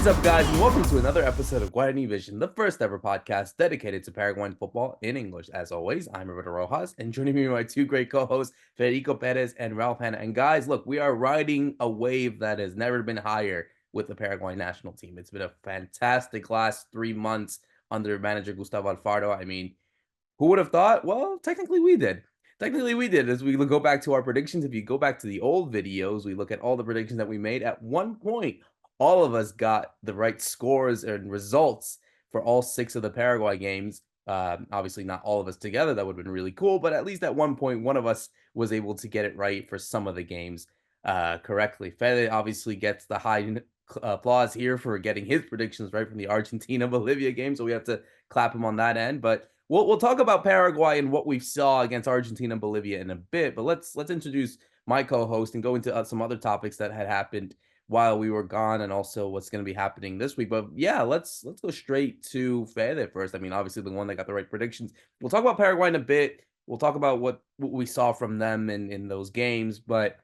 is up, guys, and welcome to another episode of Guarani Vision, the first ever podcast dedicated to Paraguayan football in English. As always, I'm Roberto Rojas, and joining me are my two great co-hosts, Fede Perez and Ralph Hannah. And guys, look, we are riding a wave that has never been higher with the Paraguayan national team. It's been a fantastic last 3 months under manager Gustavo Alfaro. I mean, who would have thought? Well, technically we did. As we go back to our predictions, if you go back to the old videos, we look at all the predictions that we made. At one point, all of us got the right scores and results for all 6 of the Paraguay games. Obviously, not all of us together. That would have been really cool. But at least at one point, one of us was able to get it right for some of the games correctly. Fede obviously gets the high applause here for getting his predictions right from the Argentina-Bolivia game. So we have to clap him on that end. But we'll talk about Paraguay and what we saw against Argentina and Bolivia in a bit. But let's introduce my co-host and go into some other topics that had happened while we were gone, and also what's going to be happening this week. But yeah, let's go straight to Fede first. I mean, obviously the one that got the right predictions. We'll talk about Paraguay in a bit. We'll talk about what we saw from them in those games. But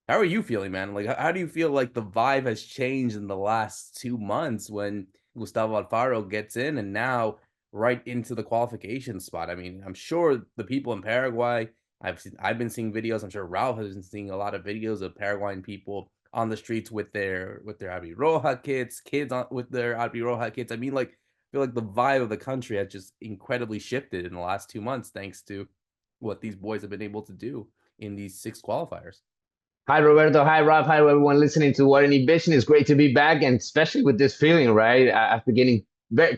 how are you feeling, man? Like, how do you feel like the vibe has changed in the last 2 months when Gustavo Alfaro gets in and now right into the qualification spot? I mean, I'm sure the people in Paraguay, I've been seeing videos. I'm sure Ralph has been seeing a lot of videos of Paraguayan people on the streets with their Roja kids with their Roja kids. I mean, like, I feel like the vibe of the country has just incredibly shifted in the last 2 months thanks to what these boys have been able to do in these 6 qualifiers. Hi, Roberto. Hi, Rob. Hi, everyone listening to Guarani Vision. It's great to be back, and especially with this feeling, right? After getting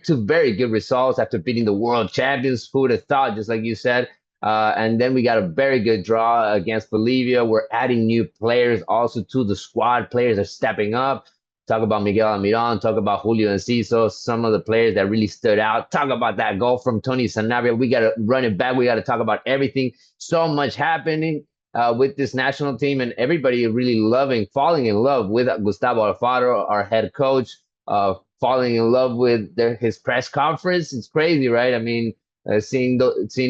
two very good results, after beating the world champions, who would have thought, just like you said. And then we got a very good draw against Bolivia. We're adding new players also to the squad. Players are stepping up. Talk about Miguel Almiron. Talk about Julio Enciso, some of the players that really stood out. Talk about that goal from Tony Sanabria. We got to run it back. We got to talk about everything. So much happening with this national team, and everybody really falling in love with Gustavo Alfaro, our head coach, falling in love with his press conference. It's crazy, right? I mean, seeing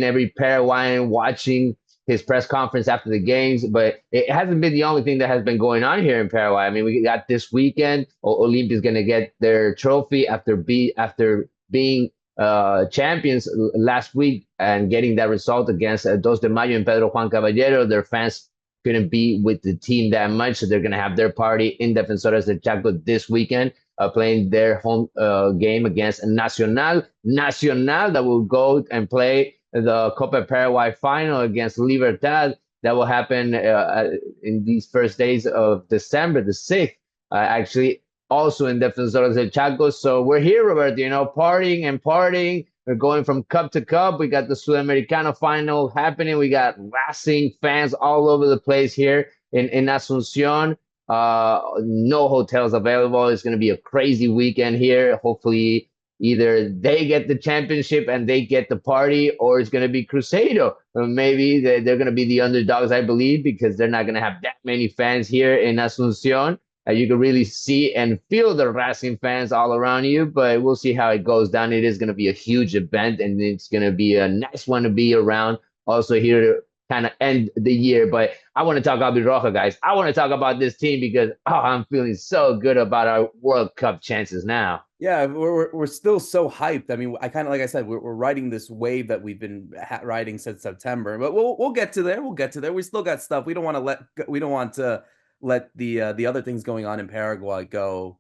every Paraguayan watching his press conference after the games, but it hasn't been the only thing that has been going on here in Paraguay. I mean, we got this weekend, Olimpia is going to get their trophy after being champions last week and getting that result against Dos de Mayo and Pedro Juan Caballero. Their fans couldn't be with the team that much, so they're going to have their party in Defensores del Chaco this weekend, playing their home game against Nacional that will go and play the Copa Paraguay final against Libertad. That will happen in these first days of December, the 6th, actually, also in Defensores del Chaco. So we're here, Roberto, partying and partying. We're going from cup to cup. We got the Sudamericana final happening. We got Racing fans all over the place here in Asuncion. No hotels available. It's going to be a crazy weekend here. Hopefully, either they get the championship and they get the party, or it's going to be Cruzeiro. Maybe they're going to be the underdogs, I believe, because they're not going to have that many fans here in Asuncion. You can really see and feel the Racing fans all around you, but we'll see how it goes down. It is going to be a huge event, and it's going to be a nice one to be around. Also here to kind of end the year, but I want to talk about Roja, guys. I want to talk about this team because I'm feeling so good about our World Cup chances now. Yeah, we're still so hyped. I mean, I kind of, like I said, we're riding this wave that we've been riding since September, but we'll get to there. We'll get to there. We still got stuff. We don't want to let the other things going on in Paraguay go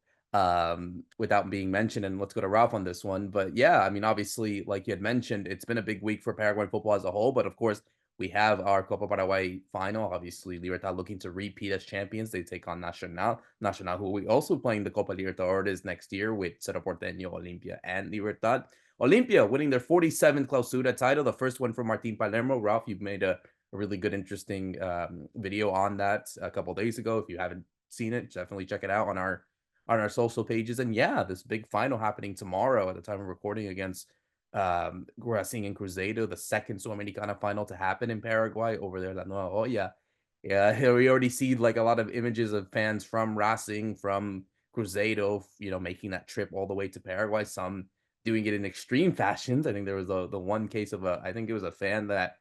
without being mentioned. And let's go to Ralph on this one. But yeah, I mean, obviously, like you had mentioned, it's been a big week for Paraguayan football as a whole. But of course, we have our Copa Paraguay final. Obviously, Libertad looking to repeat as champions. They take on Nacional, who we also playing the Copa Libertadores next year with Cerro Porteño, Olimpia, and Libertad. Olimpia winning their 47th Clausura title, the first one from Martin Palermo. Ralph, you've made a really good, interesting video on that a couple days ago. If you haven't seen it, definitely check it out on our social pages. And yeah, this big final happening tomorrow at the time of recording against Racing and Cruzeiro, the second Sudamericana final to happen in Paraguay over there. Oh yeah, we already see like a lot of images of fans from Racing, from Cruzeiro, making that trip all the way to Paraguay. Some doing it in extreme fashions. I think there was the one case of I think it was a fan that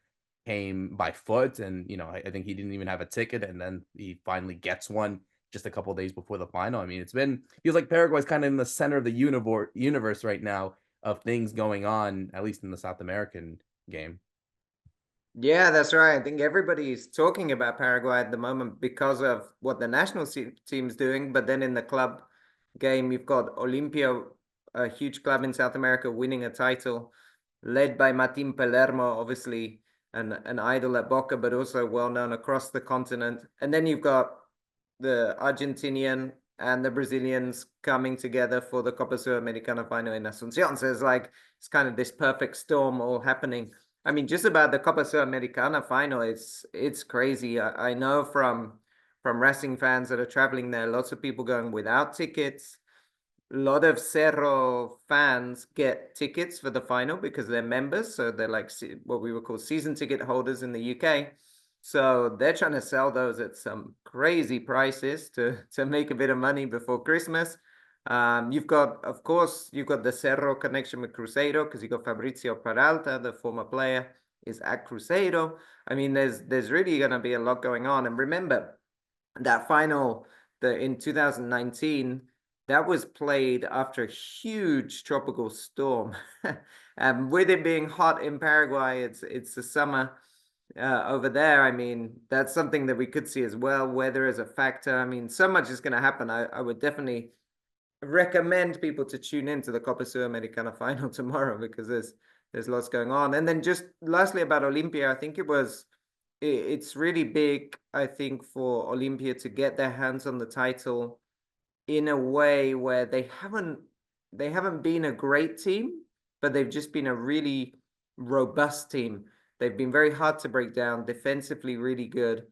came by foot, and I think he didn't even have a ticket, and then he finally gets one just a couple days before the final. I mean, it's been feels like Paraguay's kind of in the center of the universe right now of things going on, at least in the South American game. Yeah, that's right. I think everybody's talking about Paraguay at the moment because of what the national team's doing. But then in the club game, you've got Olimpia, a huge club in South America, winning a title, led by Martin Palermo, obviously an idol at Boca, but also well known across the continent. And then you've got the Argentinian and the Brazilians coming together for the Copa Sudamericana final in Asuncion. So it's kind of this perfect storm all happening. I mean, just about the Copa Sudamericana final, it's crazy. I know from wrestling fans that are traveling there, lots of people going without tickets. A lot of Cerro fans get tickets for the final because they're members, so they're like what we would call season ticket holders in the UK. So they're trying to sell those at some crazy prices to make a bit of money before Christmas. You've got, of course, you've got the Cerro connection with Cruzeiro because you got Fabrizio Peralta, the former player, is at Cruzeiro. I mean, there's really going to be a lot going on. And remember, that final in 2019, that was played after a huge tropical storm. With it being hot in Paraguay, it's the summer over there. I mean, that's something that we could see as well. Weather is a factor. I mean, so much is going to happen. I would definitely recommend people to tune into the Copa Sudamericana final tomorrow because there's lots going on. And then just lastly about Olimpia, I think it's really big, I think, for Olimpia to get their hands on the title in a way where they haven't been a great team, but they've just been a really robust team. They've been very hard to break down, defensively really good.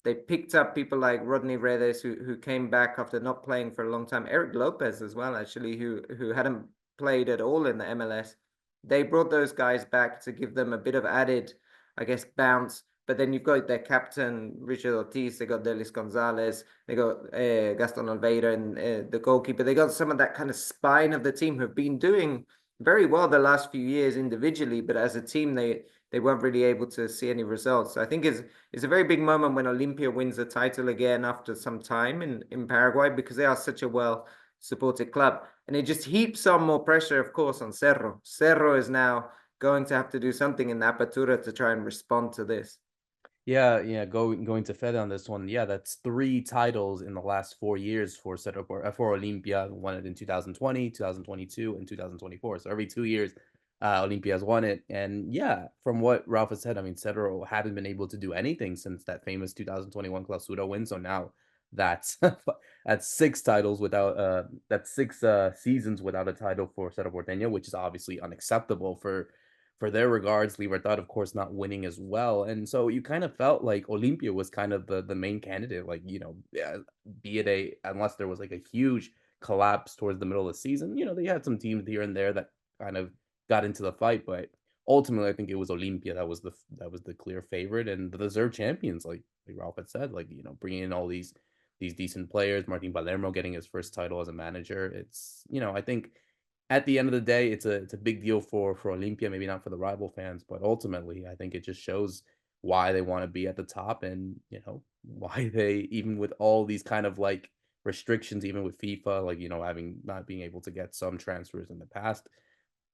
They picked up people like Rodney Redes, who came back after not playing for a long time. Eric Lopez as well, actually, who hadn't played at all in the MLS. They brought those guys back to give them a bit of added, I guess, bounce. But then you've got their captain, Richard Ortiz. They got Delis Gonzalez. They got Gaston Oliveira and the goalkeeper. They got some of that kind of spine of the team who have been doing very well the last few years individually, but as a team, they weren't really able to see any results. So I think it's a very big moment when Olimpia wins the title again after some time in Paraguay because they are such a well-supported club. And it just heaps on more pressure, of course, on Cerro. Cerro is now going to have to do something in the Apertura to try and respond to this. Yeah. Going to Fed on this one. Yeah, that's 3 titles in the last 4 years for for Olimpia. Won it in 2020, 2022, and 2024. So every 2 years, Olimpia has won it. And yeah, from what Ralph has said, I mean, Cedro hadn't been able to do anything since that famous 2021 Clausura win. So now that's that's 6 titles without that's 6 seasons without a title for Cerro Porteño, which is obviously unacceptable for their regards. Libertad, of course, not winning as well. And so you kind of felt like Olimpia was kind of the main candidate, like, yeah, be it unless there was like a huge collapse towards the middle of the season, they had some teams here and there that kind of got into the fight, but ultimately I think it was Olimpia that was the clear favorite and the deserved champions, like Ralph had said, like, bringing in all these decent players, Martin Palermo getting his first title as a manager. It's, I think at the end of the day, it's a big deal for Olimpia, maybe not for the rival fans, but ultimately, I think it just shows why they want to be at the top, and why they, even with all these kind of like restrictions, even with FIFA, like having not being able to get some transfers in the past,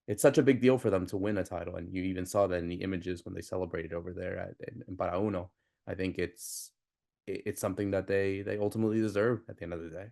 it's such a big deal for them to win a title, and you even saw that in the images when they celebrated over there in Parauno. I think it's something that they ultimately deserve at the end of the day.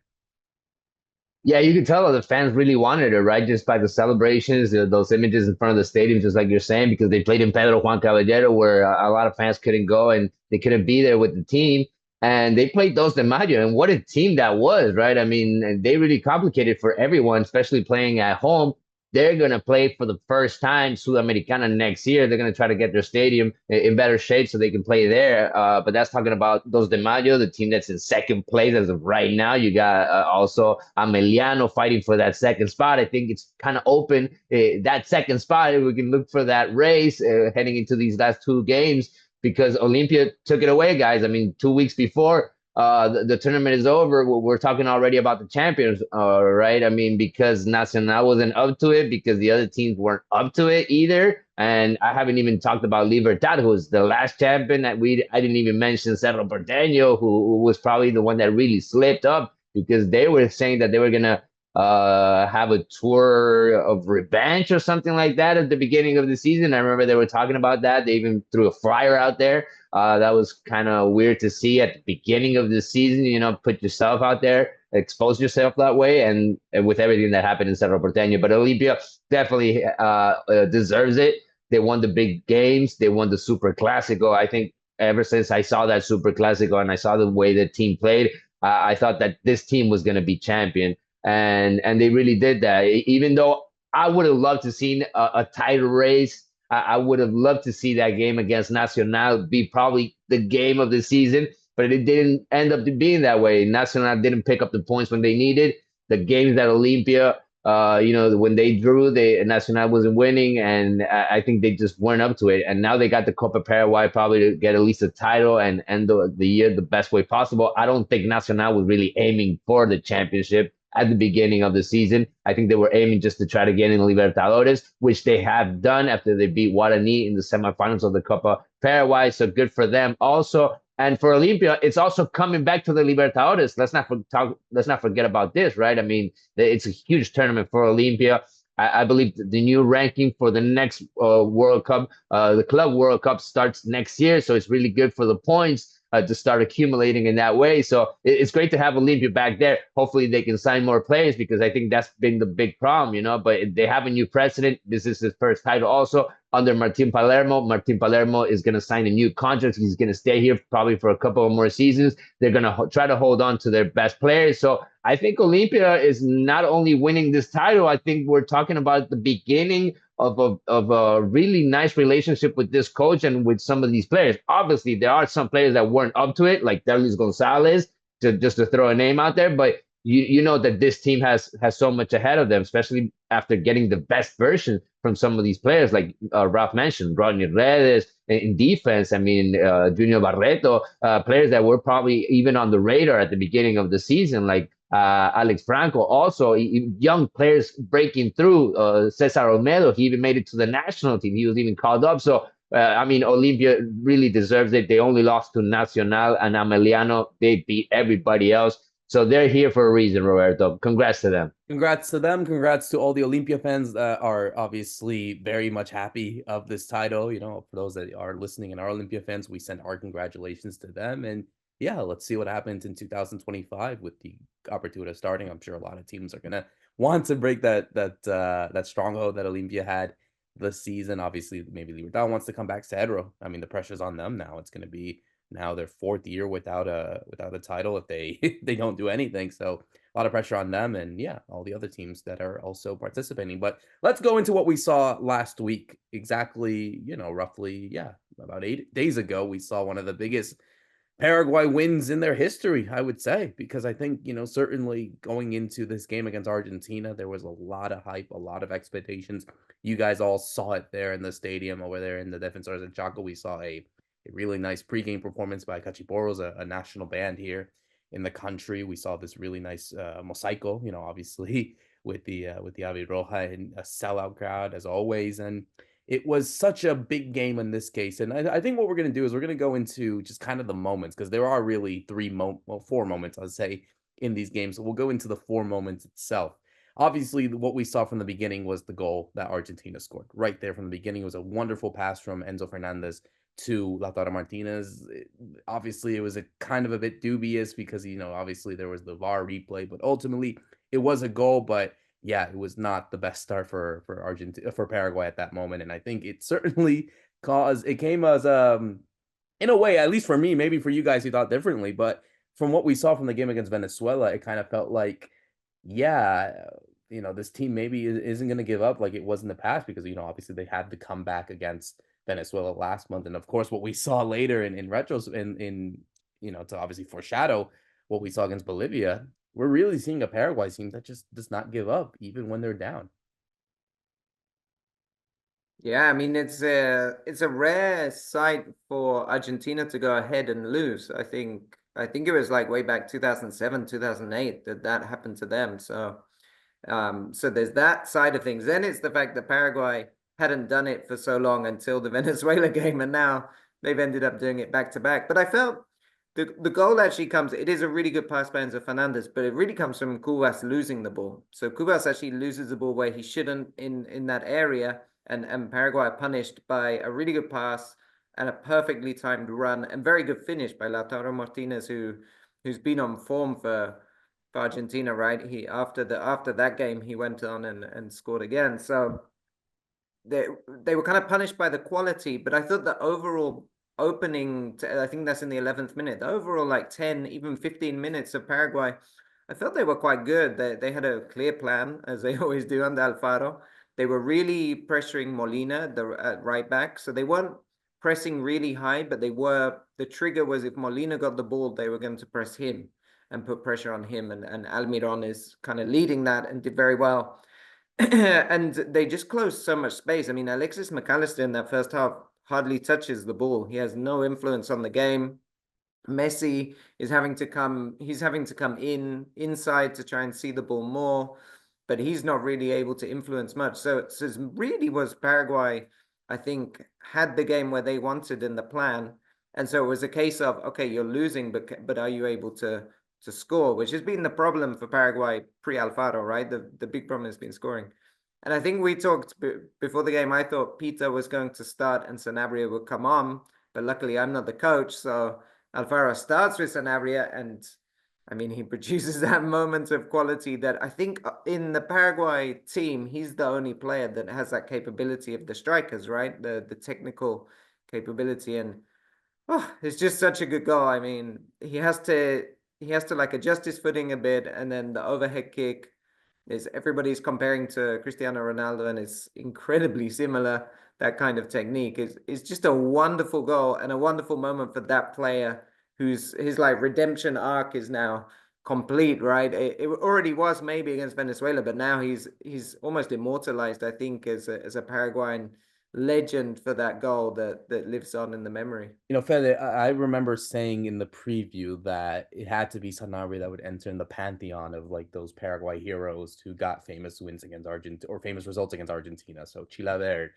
Yeah, you could tell the fans really wanted it, right? Just by the celebrations, those images in front of the stadium, just like you're saying, because they played in Pedro Juan Caballero, where a lot of fans couldn't go and they couldn't be there with the team. And they played Dos de Mayo, and what a team that was, right? I mean, and they really complicated for everyone, especially playing at home. They're going to play for the first time Sudamericana next year. They're going to try to get their stadium in better shape so they can play there. But that's talking about Dos de Mayo, the team that's in second place as of right now. You got also Ameliano fighting for that second spot. I think it's kind of open, that second spot. We can look for that race heading into these last 2 games because Olimpia took it away, guys. I mean, 2 weeks before, the tournament is over, we're talking already about the champions, right? I mean, because Nacional wasn't up to it, because the other teams weren't up to it either. And I haven't even talked about Libertad, who's the last champion that I didn't even mention Cerro Porteño, who was probably the one that really slipped up, because they were saying that they were gonna have a tour of revenge or something like that at the beginning of the season. I remember they were talking about that. They even threw a flyer out there. That was kind of weird to see at the beginning of the season. Put yourself out there, expose yourself that way, and with everything that happened in Cerro Porteño. But Olimpia definitely deserves it. They won the big games. They won the Super Clásico. I think ever since I saw that Super Clásico and I saw the way the team played, I thought that this team was going to be champion, and they really did that. Even though I would have loved to see a title race, I would have loved to see that game against Nacional be probably the game of the season, but it didn't end up being that way. Nacional didn't pick up the points when they needed. The games that Olimpia, when they drew, Nacional wasn't winning, and I think they just weren't up to it. And now they got the Copa Paraguay probably to get at least a title and end the year the best way possible. I don't think Nacional was really aiming for the championship at the beginning of the season. I think they were aiming just to try to get in Libertadores, which they have done after they beat Guarani in the semifinals of the Copa Paraguay. So good for them. Also, and for Olimpia, it's also coming back to the Libertadores. Let's not forget about this, right? I mean, it's a huge tournament for Olimpia. I believe the new ranking for the next World Cup, the Club World Cup, starts next year. So it's really good for the points to start accumulating in that way. So it's great to have Olimpia back there. Hopefully they can sign more players, because I think that's been the big problem. But they have a new president. This is his first title also under Martin Palermo. Martin Palermo is going to sign a new contract. He's going to stay here probably for a couple of more seasons. They're going to try to hold on to their best players. So I think Olimpia is not only winning this title, I think we're talking about the beginning of a really nice relationship with this coach and with some of these players. Obviously, there are some players that weren't up to it, like Derlis Gonzalez, just to throw a name out there. But you know that this team has so much ahead of them, especially after getting the best version from some of these players, like Ralph mentioned, Rodney Redes in defense. I mean, Junior Barreto, players that were probably even on the radar at the beginning of the season, like Alex Franco, also young players breaking through. Cesar Olmedo, he even made it to the national team. He was even called up. So, I mean, Olimpia really deserves it. They only lost to Nacional and Ameliano. They beat everybody else. So they're here for a reason, Roberto. Congrats to them. Congrats to them. Congrats to all the Olimpia fans that are obviously very much happy of this title. For those that are listening and are Olimpia fans, we send our congratulations to them. And yeah, let's see what happens in 2025 with the Apertura starting. I'm sure a lot of teams are gonna want to break that stronghold that Olimpia had this season. Obviously, maybe Libertad wants to come back. Cedro. I mean, the pressure's on them now. It's gonna be now their fourth year without a title if they don't do anything. So a lot of pressure on them, and yeah, all the other teams that are also participating. But let's go into what we saw last week. Exactly, roughly, yeah, about 8 days ago, we saw one of the biggest Paraguay wins in their history, I would say, because I think, certainly going into this game against Argentina, there was a lot of hype, a lot of expectations. You guys all saw it there in the stadium over there in the Defensores del Chaco. We saw a really nice pregame performance by Cachiporros, a national band here in the country. We saw this really nice mosaico, obviously with the Ave Roja and a sellout crowd as always. And it was such a big game in this case. And I think what we're going to do is we're going to go into just kind of the moments, because there are really four moments, I'd say, in these games. So we'll go into the four moments itself. Obviously, what we saw from the beginning was the goal that Argentina scored. Right there from the beginning, it was a wonderful pass from Enzo Fernandez to Lautaro Martinez. Obviously, it was a kind of a bit dubious because, obviously there was the VAR replay, but ultimately it was a goal. But yeah, it was not the best start for Argentina, for Paraguay at that moment. And I think it certainly came as in a way, at least for me, maybe for you guys who thought differently, but from what we saw from the game against Venezuela, it kind of felt like, yeah, this team maybe isn't going to give up like it was in the past, because, obviously they had to come back against Venezuela last month. And of course, what we saw later in retros to obviously foreshadow what we saw against Bolivia, we're really seeing a Paraguay team that just does not give up even when they're down. Yeah, I mean it's a rare sight for Argentina to go ahead and lose. I think I think it was like way back 2007, 2008 that happened to them. So so there's that side of things. Then it's the fact that Paraguay hadn't done it for so long until the Venezuela game, and now they've ended up doing it back to back. But I felt the goal actually comes, it is a really good pass by Enzo Fernandez, but it really comes from Cubas losing the ball. So Cubas actually loses the ball where he shouldn't in that area, and Paraguay are punished by a really good pass and a perfectly timed run and very good finish by Lautaro Martinez, who's been on form for Argentina, right? He after that game he went on and scored again. So they were kind of punished by the quality, but I thought the overall opening, I think that's in the 11th minute, the overall like 10, even 15 minutes of Paraguay, I felt they were quite good. They had a clear plan, as they always do under Alfaro. They were really pressuring Molina, the right back, so they weren't pressing really high, but the trigger was if Molina got the ball, they were going to press him and put pressure on him, and Almiron is kind of leading that and did very well. And they just closed so much space. I mean, Alexis McAllister in that first half hardly touches the ball. He has no influence on the game. Messi is having to come inside to try and see the ball more, but he's not really able to influence much. So it really was Paraguay, I think, had the game where they wanted in the plan. And so it was a case of, okay, you're losing, but are you able to score, which has been the problem for Paraguay pre-Alfaro, right? The big problem has been scoring. And I think we talked before the game, I thought Pita was going to start and Sanabria would come on, but luckily I'm not the coach. So Alfaro starts with Sanabria, and I mean, he produces that moment of quality that I think in the Paraguay team, he's the only player that has that capability of the strikers, right? The technical capability. And it's just such a good goal. I mean, he has to like adjust his footing a bit, and then the overhead kick is, everybody's comparing to Cristiano Ronaldo, and it's incredibly similar. That kind of technique is just a wonderful goal and a wonderful moment for that player whose his like redemption arc is now complete, right? It already was maybe against Venezuela, but now he's almost immortalized, I think, as a Paraguayan legend for that goal that lives on in the memory. You know, Fede, I remember saying in the preview that it had to be Sanabria that would enter in the pantheon of like those Paraguay heroes who got famous wins against Argentina or famous results against Argentina. So Chilaver,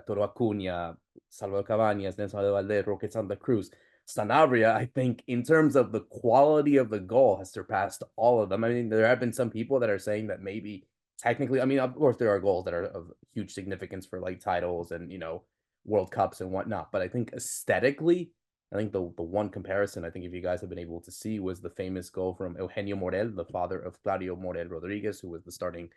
Toro Acuña, Salvador Cabañas, Nelson de Valdez, Roque Santa Cruz. Sanabria, I think, in terms of the quality of the goal, has surpassed all of them. I mean, there have been some people that are saying that maybe technically, I mean, of course, there are goals that are of huge significance for like titles and, you know, World Cups and whatnot. But I think aesthetically, I think the one comparison I think if you guys have been able to see was the famous goal from Eugenio Morel, the father of Claudio Morel Rodriguez, who was the starting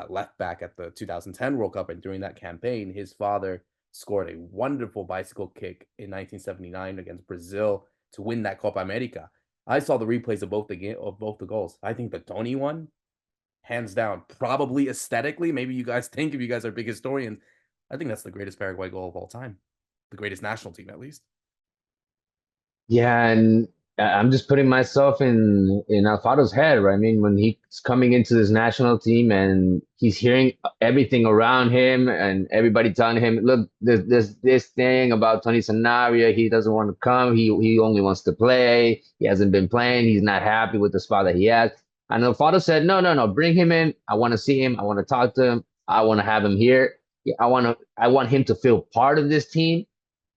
left back at the 2010 World Cup. And during that campaign, his father scored a wonderful bicycle kick in 1979 against Brazil to win that Copa America. I saw the replays of both the goals. I think the Tony one, hands down, probably aesthetically, maybe you guys think, if you guys are big historians, I think that's the greatest Paraguay goal of all time, the greatest national team at least. Yeah, and I'm just putting myself in Alfaro's head, right? I mean, when he's coming into this national team and he's hearing everything around him and everybody telling him, look, there's this thing about Tony Sanabria, he doesn't want to come, he only wants to play, he hasn't been playing, he's not happy with the spot that he has. And Alfaro said, no, bring him in. I want to see him. I want to talk to him. I want to have him here. I want him to feel part of this team.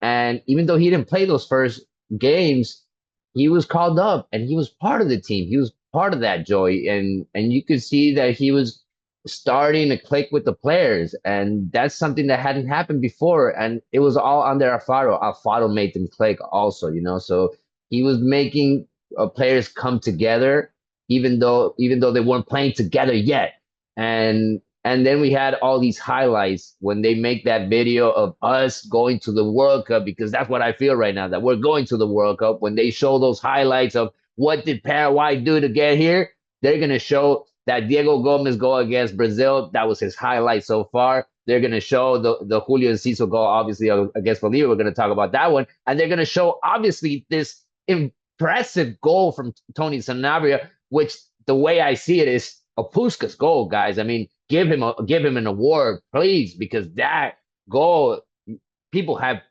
And even though he didn't play those first games, he was called up and he was part of the team. He was part of that joy, and you could see that he was starting to click with the players, and that's something that hadn't happened before. And it was all under Alfaro. Alfaro made them click, also, you know. So he was making players come together, even though they weren't playing together yet. And then we had all these highlights when they make that video of us going to the World Cup, because that's what I feel right now, that we're going to the World Cup. When they show those highlights of what did Paraguay do to get here, they're going to show that Diego Gomez goal against Brazil. That was his highlight so far. They're going to show the Julio Enciso goal, obviously, against Bolivia. We're going to talk about that one. And they're going to show, obviously, this impressive goal from Tony Sanabria, which the way I see it is a Puskas goal, guys. I mean, give him an award, please, because that goal, people have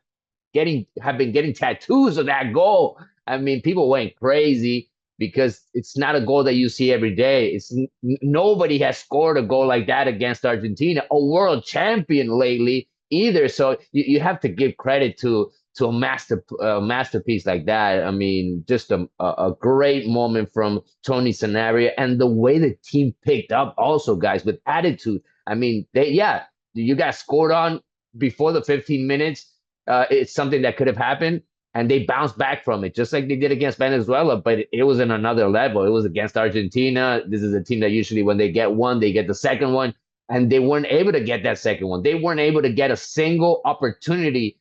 been getting tattoos of that goal. I mean, people went crazy because it's not a goal that you see every day. Nobody has scored a goal like that against Argentina, a world champion lately either. So you have to give credit to a masterpiece like that. I mean, just a great moment from Tony Sanabria, and the way the team picked up also, guys, with attitude. I mean, you got scored on before the 15 minutes. It's something that could have happened, and they bounced back from it, just like they did against Venezuela. But it was in another level. It was against Argentina. This is a team that usually, when they get one, they get the second one, and they weren't able to get that second one. They weren't able to get a single opportunity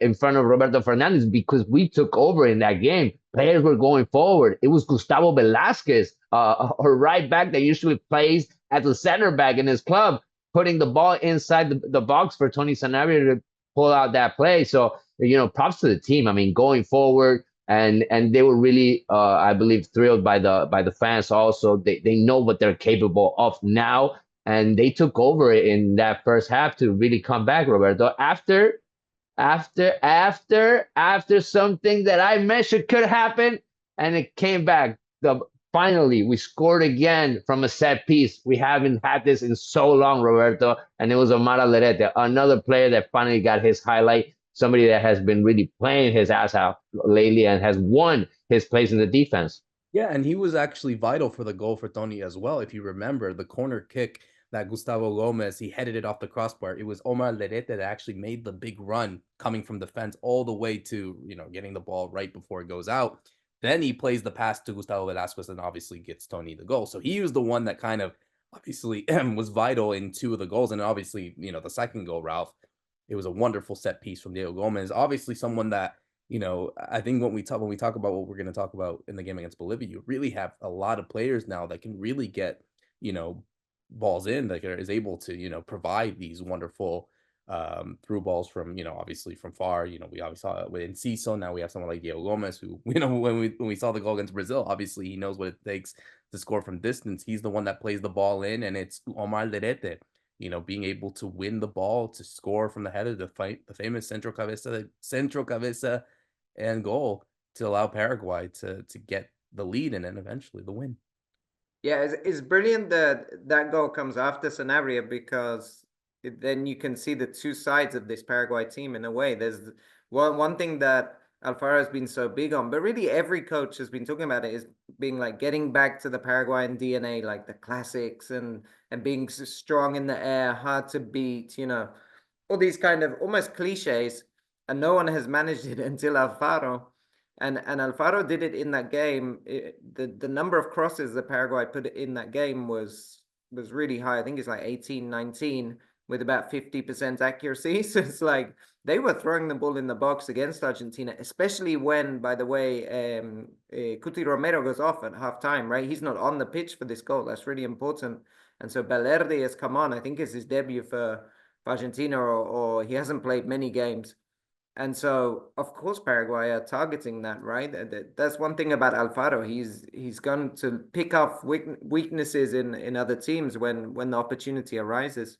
in front of Roberto Fernandez because we took over in that game. Players were going forward. It was Gustavo Velasquez, a right back that usually plays at the center back in his club, putting the ball inside the box for Tony Sanabria to pull out that play. So, props to the team. I mean, going forward, and they were really, I believe, thrilled by the fans. Also, they know what they're capable of now, and they took over in that first half to really come back, Roberto. After something that I mentioned could happen, and it came back. Finally, we scored again from a set piece. We haven't had this in so long, Roberto, and it was Omar Alderete, another player that finally got his highlight. Somebody that has been really playing his ass out lately and has won his place in the defense. Yeah, and he was actually vital for the goal for Tony as well. If you remember the corner kick that Gustavo Gomez, he headed it off the crossbar. It was Omar Lerete that actually made the big run coming from the fence all the way to, getting the ball right before it goes out. Then he plays the pass to Gustavo Velasquez and obviously gets Tony the goal. So he was the one that kind of obviously was vital in two of the goals. And obviously, the second goal, Ralph, it was a wonderful set piece from Diego Gomez. Obviously someone that, I think when we talk about what we're going to talk about in the game against Bolivia, you really have a lot of players now that can really get, balls in, that is able to, provide these wonderful through balls from, obviously from far. We obviously saw it with Enciso. Now we have someone like Diego Gomez, who, when we saw the goal against Brazil, obviously he knows what it takes to score from distance. He's the one that plays the ball in, and it's Omar Lerete, being able to win the ball, to score from the header, the famous centro cabeza and goal to allow Paraguay to get the lead and then eventually the win. Yeah, it's brilliant that that goal comes after Sanabria, because then you can see the two sides of this Paraguay team in a way. There's one thing that Alfaro has been so big on, but really every coach has been talking about it, is being like getting back to the Paraguayan DNA, like the classics, and being strong in the air, hard to beat, all these kind of almost cliches, and no one has managed it until Alfaro. And Alfaro did it in that game. The number of crosses that Paraguay put in that game was really high. I think it's like 18, 19 with about 50% accuracy. So it's like they were throwing the ball in the box against Argentina, especially when, by the way, Cuti Romero goes off at halftime, right? He's not on the pitch for this goal. That's really important. And so Valverde has come on. I think it's his debut for Argentina, or he hasn't played many games. And so, of course, Paraguay are targeting that, right? That's one thing about Alfaro. He's going to pick up weaknesses in other teams when the opportunity arises,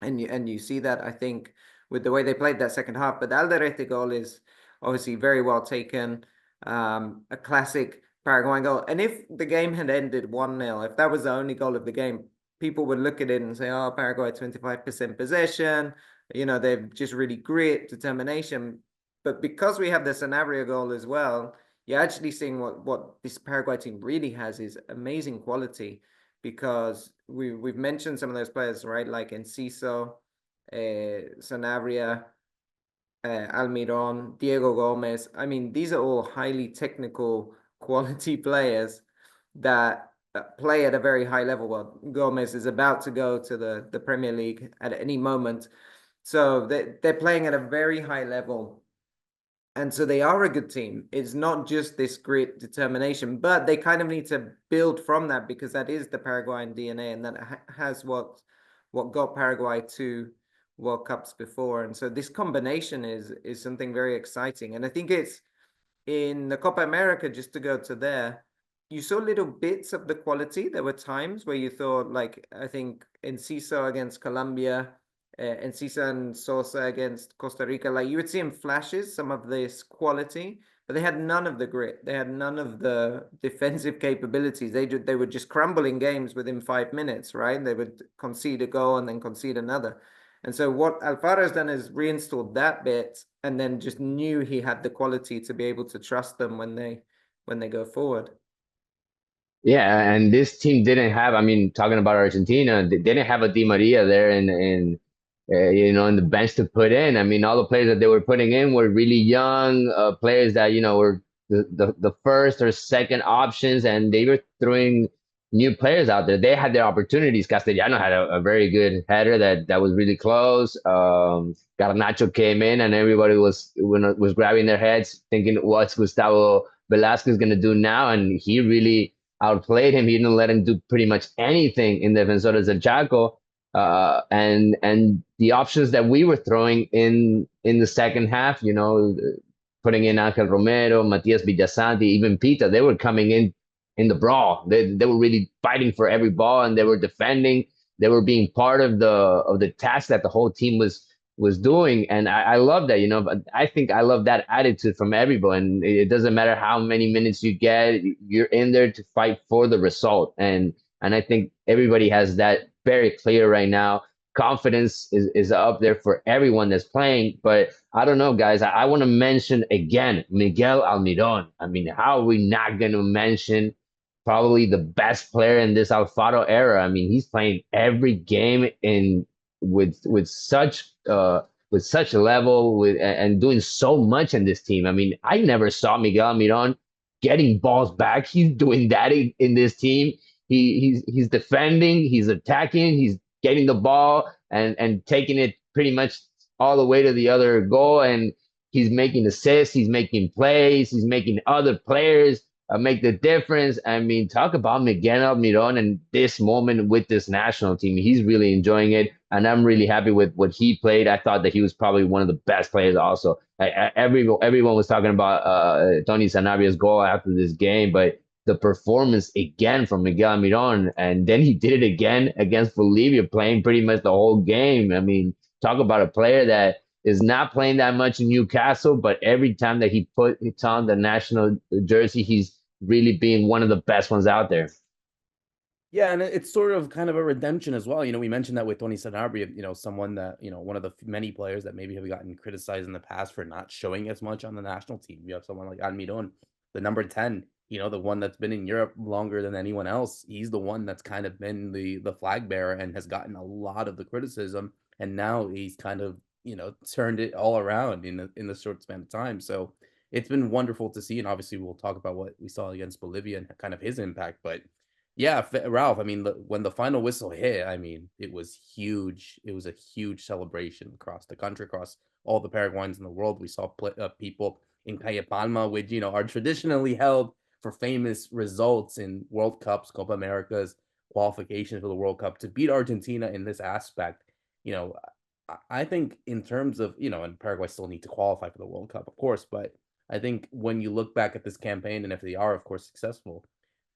and you see that, I think, with the way they played that second half. But the Alderete goal is obviously very well taken, a classic Paraguayan goal. And if the game had ended 1-0, if that was the only goal of the game, people would look at it and say, "Oh, Paraguay 25% possession." They've just really grit, determination. But because we have the Sanabria goal as well, you're actually seeing what this Paraguay team really has is amazing quality, because we've mentioned some of those players, right? Like Enciso, Sanabria, Almiron, Diego Gomez. I mean, these are all highly technical quality players that play at a very high level. Well, Gomez is about to go to the Premier League at any moment. So they're playing at a very high level. And so they are a good team. It's not just this grit, determination, but they kind of need to build from that, because that is the Paraguayan DNA, and that has what got Paraguay to World Cups before. And so this combination is something very exciting. And I think it's in the Copa America, just to go to there, you saw little bits of the quality. There were times where you thought, like, I think Enciso against Colombia, Enciso and Sosa against Costa Rica, like you would see in flashes some of this quality, but they had none of the grit. They had none of the defensive capabilities. They would just crumble in games within 5 minutes, right? They would concede a goal and then concede another. And so what Alfaro's done is reinstalled that bit, and then just knew he had the quality to be able to trust them when they go forward. Yeah, and this team didn't have. I mean, talking about Argentina, they didn't have a Di Maria there in the bench to put in. I mean, all the players that they were putting in were really young players that were the first or second options, and they were throwing new players out there. They had their opportunities. Castellano had a very good header that was really close. Garnacho came in, and everybody was grabbing their heads, thinking, "What's Gustavo Velasquez going to do now?" And he really outplayed him. He didn't let him do pretty much anything in Defensores del Chaco. And the options that we were throwing in the second half, putting in Angel Romero, Matias Villasanti, even Pita, they were coming in the brawl. They were really fighting for every ball, and they were defending. They were being part of the task that the whole team was doing, and I love that. But I think I love that attitude from everyone. And it doesn't matter how many minutes you get, you're in there to fight for the result, and I think everybody has that very clear right now. Confidence is up there for everyone that's playing. But I don't know, guys. I want to mention again Miguel Almiron. I mean, how are we not going to mention probably the best player in this Alfaro era? I mean, he's playing every game with such level and doing so much in this team. I mean, I never saw Miguel Almiron getting balls back. He's doing that in this team. He's defending, he's attacking, he's getting the ball and taking it pretty much all the way to the other goal, and he's making assists, he's making plays, he's making other players make the difference. I mean, talk about Miguel Almiron and this moment with this national team. He's really enjoying it, and I'm really happy with what he played. I thought that he was probably one of the best players also. Everyone was talking about Tony Sanabria's goal after this game, but the performance again from Miguel Almiron, and then he did it again against Bolivia, playing pretty much the whole game. I mean, talk about a player that is not playing that much in Newcastle, but every time that he puts on the national jersey, he's really being one of the best ones out there. Yeah, and it's sort of kind of a redemption as well. We mentioned that with Tony Sanabria, someone that, one of the many players that maybe have gotten criticized in the past for not showing as much on the national team. You have someone like Almiron, the number 10, the one that's been in Europe longer than anyone else. He's the one that's kind of been the flag bearer and has gotten a lot of the criticism. And now he's kind of, turned it all around in the short span of time. So it's been wonderful to see. And obviously we'll talk about what we saw against Bolivia and kind of his impact. But yeah, Ralph, I mean, when the final whistle hit, I mean, it was huge. It was a huge celebration across the country, across all the Paraguayans in the world. We saw people in Calle Palma, which, are traditionally held for famous results in World Cups, Copa Americas, qualifications for the World Cup, to beat Argentina in this aspect. I think in terms of, and Paraguay still need to qualify for the World Cup, of course, but I think when you look back at this campaign, and if they are, of course, successful,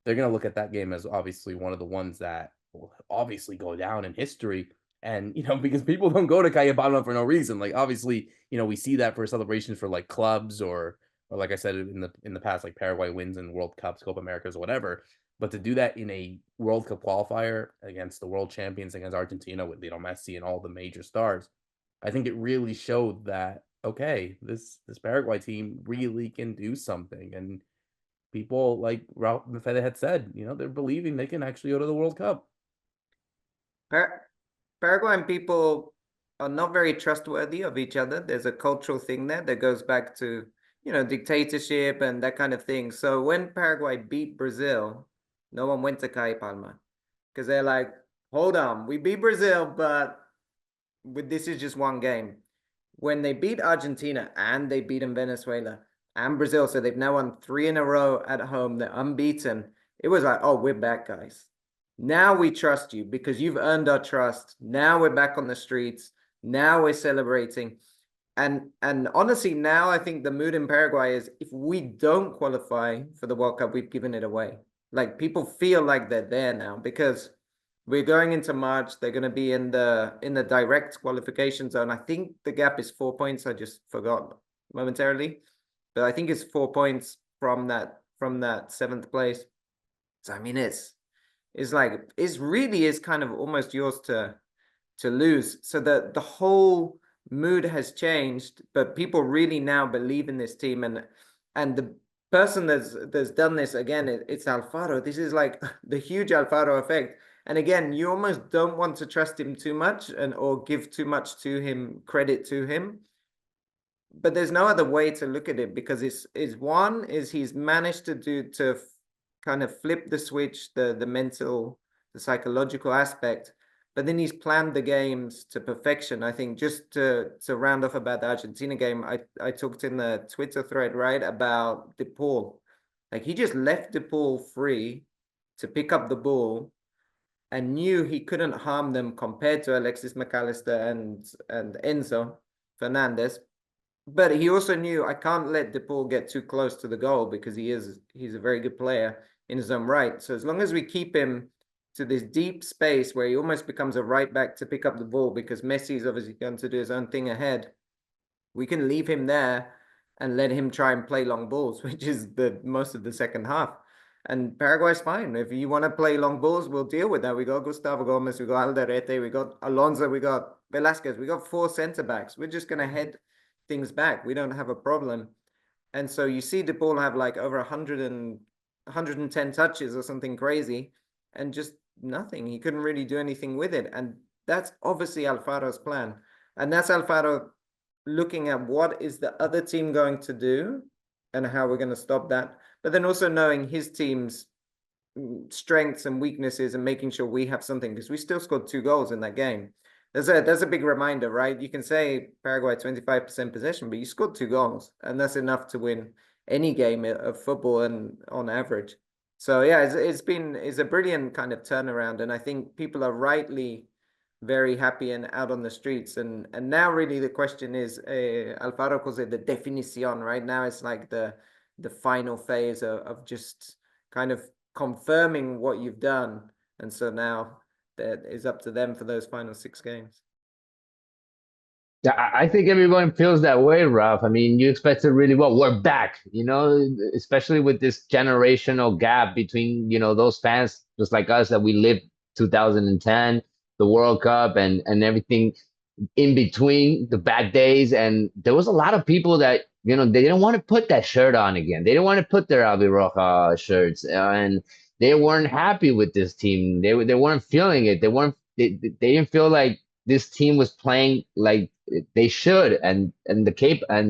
they're going to look at that game as obviously one of the ones that will obviously go down in history. And, because people don't go to Calle Palma for no reason. Like, obviously, we see that for celebrations for like clubs or like I said, in the past, like Paraguay wins in World Cups, Copa Americas, or whatever. But to do that in a World Cup qualifier against the world champions, against Argentina with, Messi and all the major stars, I think it really showed that, okay, this Paraguay team really can do something. And people, like Ralph and Fede had said, they're believing they can actually go to the World Cup. Paraguayan people are not very trustworthy of each other. There's a cultural thing there that goes back to, dictatorship and that kind of thing. So when Paraguay beat Brazil, no one went to Calle Palma because they're like, hold on, we beat Brazil, but this is just one game. When they beat Argentina and they beat Venezuela and Brazil, so they've now won 3 in a row at home, they're unbeaten. It was like, oh, we're back, guys. Now we trust you because you've earned our trust. Now we're back on the streets. Now we're celebrating. And honestly, now I think the mood in Paraguay is, if we don't qualify for the World Cup, we've given it away. Like, people feel like they're there now because we're going into March. They're going to be in the direct qualification zone. I think the gap is 4 points. I just forgot momentarily. but I think it's 4 points from that seventh place. So I mean, it's really is kind of almost yours to lose. So the whole mood has changed, but people really now believe in this team, and the person that's done this again, it's Alfaro. This is like the huge Alfaro effect. And again, you almost don't want to trust him too much or give too much to him, credit to him. But there's no other way to look at it, because one is he's managed to kind of flip the switch, the mental, the psychological aspect, but then he's planned the games to perfection. I think just to round off about the Argentina game, I talked in the Twitter thread, right, about De Paul. Like, he just left De Paul free to pick up the ball and knew he couldn't harm them compared to Alexis McAllister and Enzo Fernandez. But he also knew, I can't let De Paul get too close to the goal, because he's a very good player in his own right. So as long as we keep him to this deep space where he almost becomes a right back to pick up the ball, because Messi is obviously going to do his own thing ahead, we can leave him there and let him try and play long balls, which is the most of the second half. And Paraguay's fine. If you want to play long balls, we'll deal with that. We got Gustavo Gomez, we got Alderete, we got Alonso, we got Velasquez, we got 4 centre backs. We're just going to head things back. We don't have a problem. And so you see De Paul have like over 110 touches or something crazy, and just nothing. He couldn't really do anything with it. And that's obviously Alfaro's plan. And that's Alfaro looking at what is the other team going to do and how we're going to stop that. But then also knowing his team's strengths and weaknesses and making sure we have something, because we still scored 2 goals in that game. That's a big reminder, right? You can say Paraguay 25% possession, but you scored 2 goals, and that's enough to win any game of football and on average. So yeah, it's a brilliant kind of turnaround, and I think people are rightly very happy and out on the streets. And now really the question is, Alfaro calls it the definición, right? Now it's like the final phase of just kind of confirming what you've done. And so now that is up to them for those final 6 games. Yeah, I think everyone feels that way, Ralph. I mean, you expected really well. We're back, especially with this generational gap between, those fans just like us that we lived 2010, the World Cup and everything in between, the bad days. And there was a lot of people that, they didn't want to put that shirt on again. They didn't want to put their Albiroja shirts, and they weren't happy with this team. They weren't feeling it. They didn't feel like this team was playing like they should and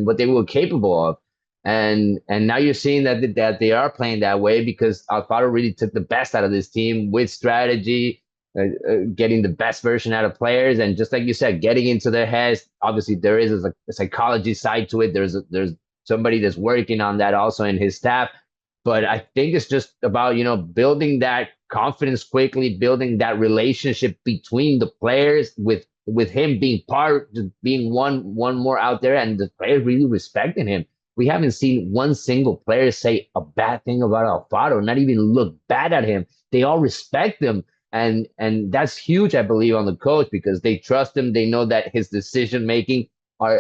what they were capable of. And now you're seeing that they are playing that way, because Alfaro really took the best out of this team with strategy, getting the best version out of players, and just like you said, getting into their heads. Obviously, there is a psychology side to it. There's somebody that's working on that also in his staff. But I think it's just about building that confidence quickly, building that relationship between the players, with him being being one more out there, and the players really respecting him. We haven't seen one single player say a bad thing about Alfaro, not even look bad at him. They all respect him. And that's huge, I believe, on the coach, because they trust him. They know that his decision making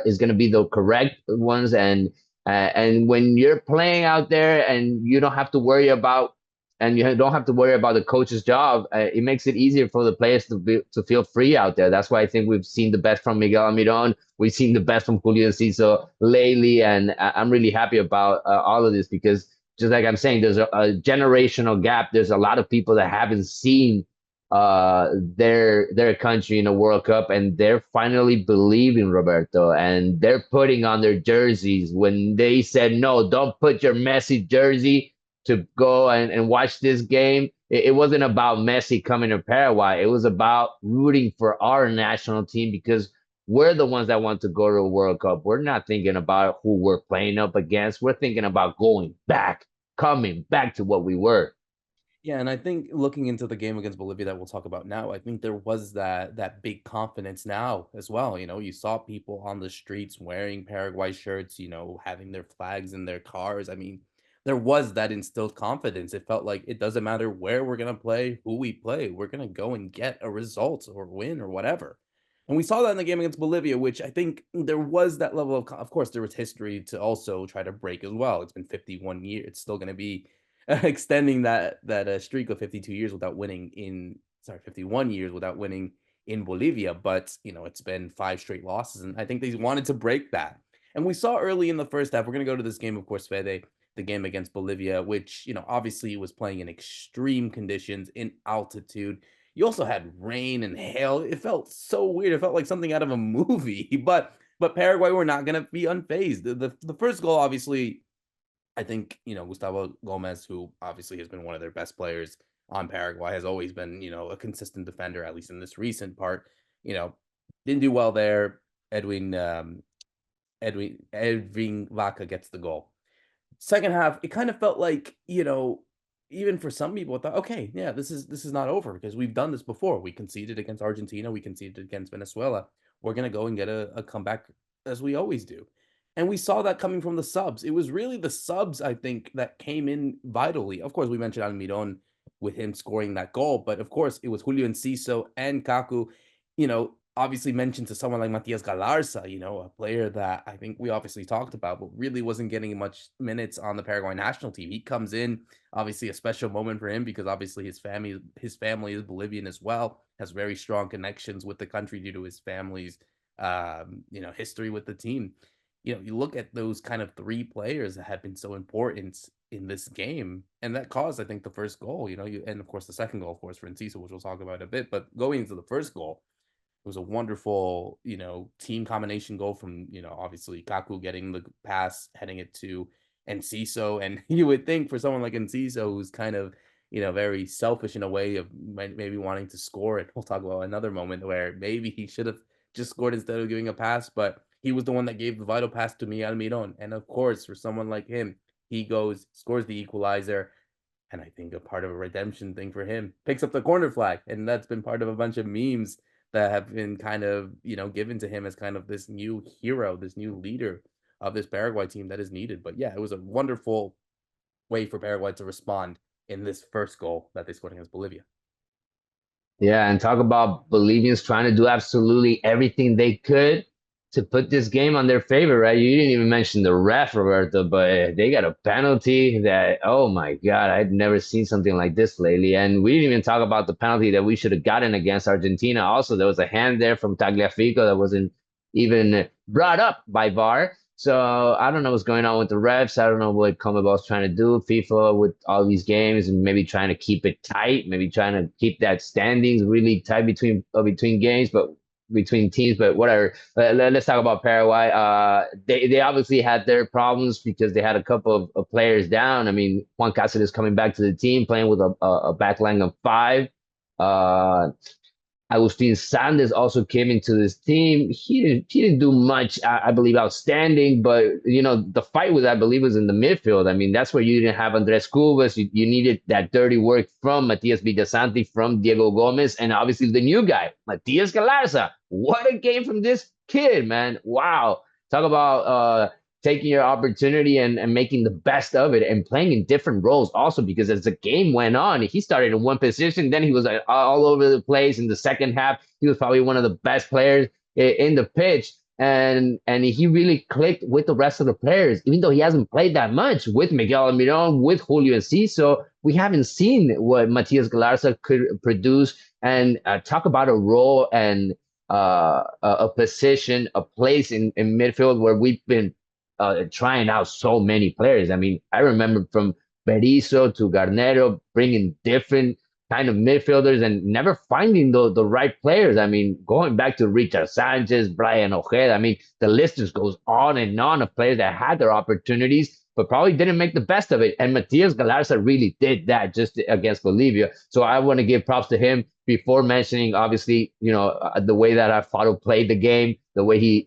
is going to be the correct ones. And when you're playing out there and you don't have to worry about the coach's job, it makes it easier for the players to feel free out there. That's why I think we've seen the best from Miguel Almiron. We've seen the best from Julio Enciso lately, and I'm really happy about all of this, because just like I'm saying, there's a generational gap. There's a lot of people that haven't seen their country in a World Cup, and they're finally believing, Roberto, and they're putting on their jerseys. When they said, no, don't put your Messi jersey to go and watch this game, it wasn't about Messi coming to Paraguay. It was about rooting for our national team, because we're the ones that want to go to a World Cup. We're not thinking about who we're playing up against. We're thinking about coming back to what we were. Yeah, and I think looking into the game against Bolivia that we'll talk about now, I think there was that big confidence now as well. You saw people on the streets wearing Paraguay shirts, having their flags in their cars. I mean, there was that instilled confidence. It felt like it doesn't matter where we're gonna play, who we play, we're gonna go and get a result or win or whatever. And we saw that in the game against Bolivia, which I think there was that level of course, there was history to also try to break as well. It's been 51 years. It's still going to be extending that streak of 52 years without winning in, sorry, 51 years without winning in Bolivia. But, it's been 5 straight losses. And I think they wanted to break that. And we saw early in the first half, we're going to go to this game, of course, Fede, the game against Bolivia, which, obviously was playing in extreme conditions, in altitude. You also had rain and hail. It felt so weird. It felt like something out of a movie. But Paraguay were not going to be unfazed. The first goal, obviously, I think, Gustavo Gomez, who obviously has been one of their best players on Paraguay, has always been, a consistent defender, at least in this recent part. Didn't do well there. Edwin Vaca gets the goal. Second half, it kind of felt like, even for some people, I thought, okay, yeah, this is not over because we've done this before. We conceded against Argentina, we conceded against Venezuela. We're gonna go and get a comeback as we always do. And we saw that coming from the subs. It was really the subs, I think, that came in vitally. Of course, we mentioned Almiron with him scoring that goal, but of course, it was Julio Enciso and Kaku, obviously mentioned to someone like Matias Galarza, a player that I think we obviously talked about, but really wasn't getting much minutes on the Paraguay national team. He comes in, obviously a special moment for him because obviously his family is Bolivian as well, has very strong connections with the country due to his family's, history with the team. You look at those kind of 3 players that have been so important in this game, and that caused, I think, the first goal, and of course the second goal, of course, for Enciso, which we'll talk about a bit, but going into the first goal, it was a wonderful, team combination goal from, obviously Kaku getting the pass, heading it to Enciso. And you would think for someone like Enciso, who's kind of, very selfish in a way of maybe wanting to score. And we'll talk about another moment where maybe he should have just scored instead of giving a pass, but he was the one that gave the vital pass to Miguel Almiron. And of course, for someone like him, he goes, scores the equalizer. And I think a part of a redemption thing for him, picks up the corner flag. And that's been part of a bunch of memes that have been kind of, given to him as kind of this new hero, this new leader of this Paraguay team that is needed. But yeah, it was a wonderful way for Paraguay to respond in this first goal that they scored against Bolivia. Yeah, and talk about Bolivians trying to do absolutely everything they could to put this game on their favor, right? You didn't even mention the ref, Roberto, but they got a penalty that, oh my God, I'd never seen something like this lately. And we didn't even talk about the penalty that we should have gotten against Argentina. Also, there was a hand there from Tagliafico that wasn't even brought up by VAR. So I don't know what's going on with the refs. I don't know what CONMEBOL's trying to do, FIFA, with all these games, and maybe trying to keep it tight, maybe trying to keep that standings really tight between games, but between teams. But whatever. Let's talk about Paraguay. They obviously had their problems because they had a couple of players down. I mean, Juan Cáceres coming back to the team, playing with a back line of 5. Agustin Sanders also came into this team. He didn't do much, I believe, outstanding. But the fight with, I believe, was in the midfield. I mean, that's where you didn't have Andres Cubas. You needed that dirty work from Matias Villasanti, from Diego Gomez, and obviously the new guy, Matias Galarza. What a game from this kid, man! Wow, talk about taking your opportunity and making the best of it and playing in different roles also, because as the game went on, he started in one position, then he was all over the place. In the second half, he was probably one of the best players in the pitch, and he really clicked with the rest of the players, even though he hasn't played that much with Miguel Almiron, with Julio Enciso. We haven't seen what Matias Galarza could produce. And talk about a role and a position, a place in midfield where we've been trying out so many players. I mean, I remember from Berizzo to Garnero bringing different kind of midfielders and never finding the right players. I mean, going back to Richard Sanchez, Brian Ojeda. I mean, the list just goes on and on of players that had their opportunities, but probably didn't make the best of it. And Matias Galarza really did that just against Bolivia. So I want to give props to him before mentioning, obviously, the way that Alfaro played the game, the way he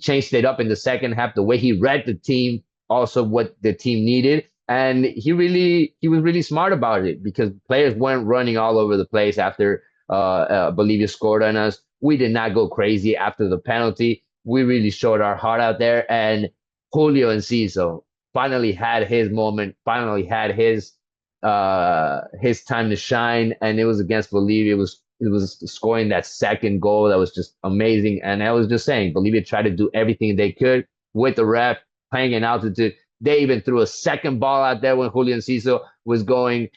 changed it up in the second half, the way he read the team, also what the team needed. And he was really smart about it, because players weren't running all over the place after Bolivia scored on us. We did not go crazy after the penalty. We really showed our heart out there. And Julio Enciso finally had his moment, finally had his time to shine. And it was against Bolivia. It was it was scoring that second goal that was just amazing. And I was just saying, Bolivia tried to do everything they could with the ref, playing in altitude. They even threw a second ball out there when Julio Enciso was going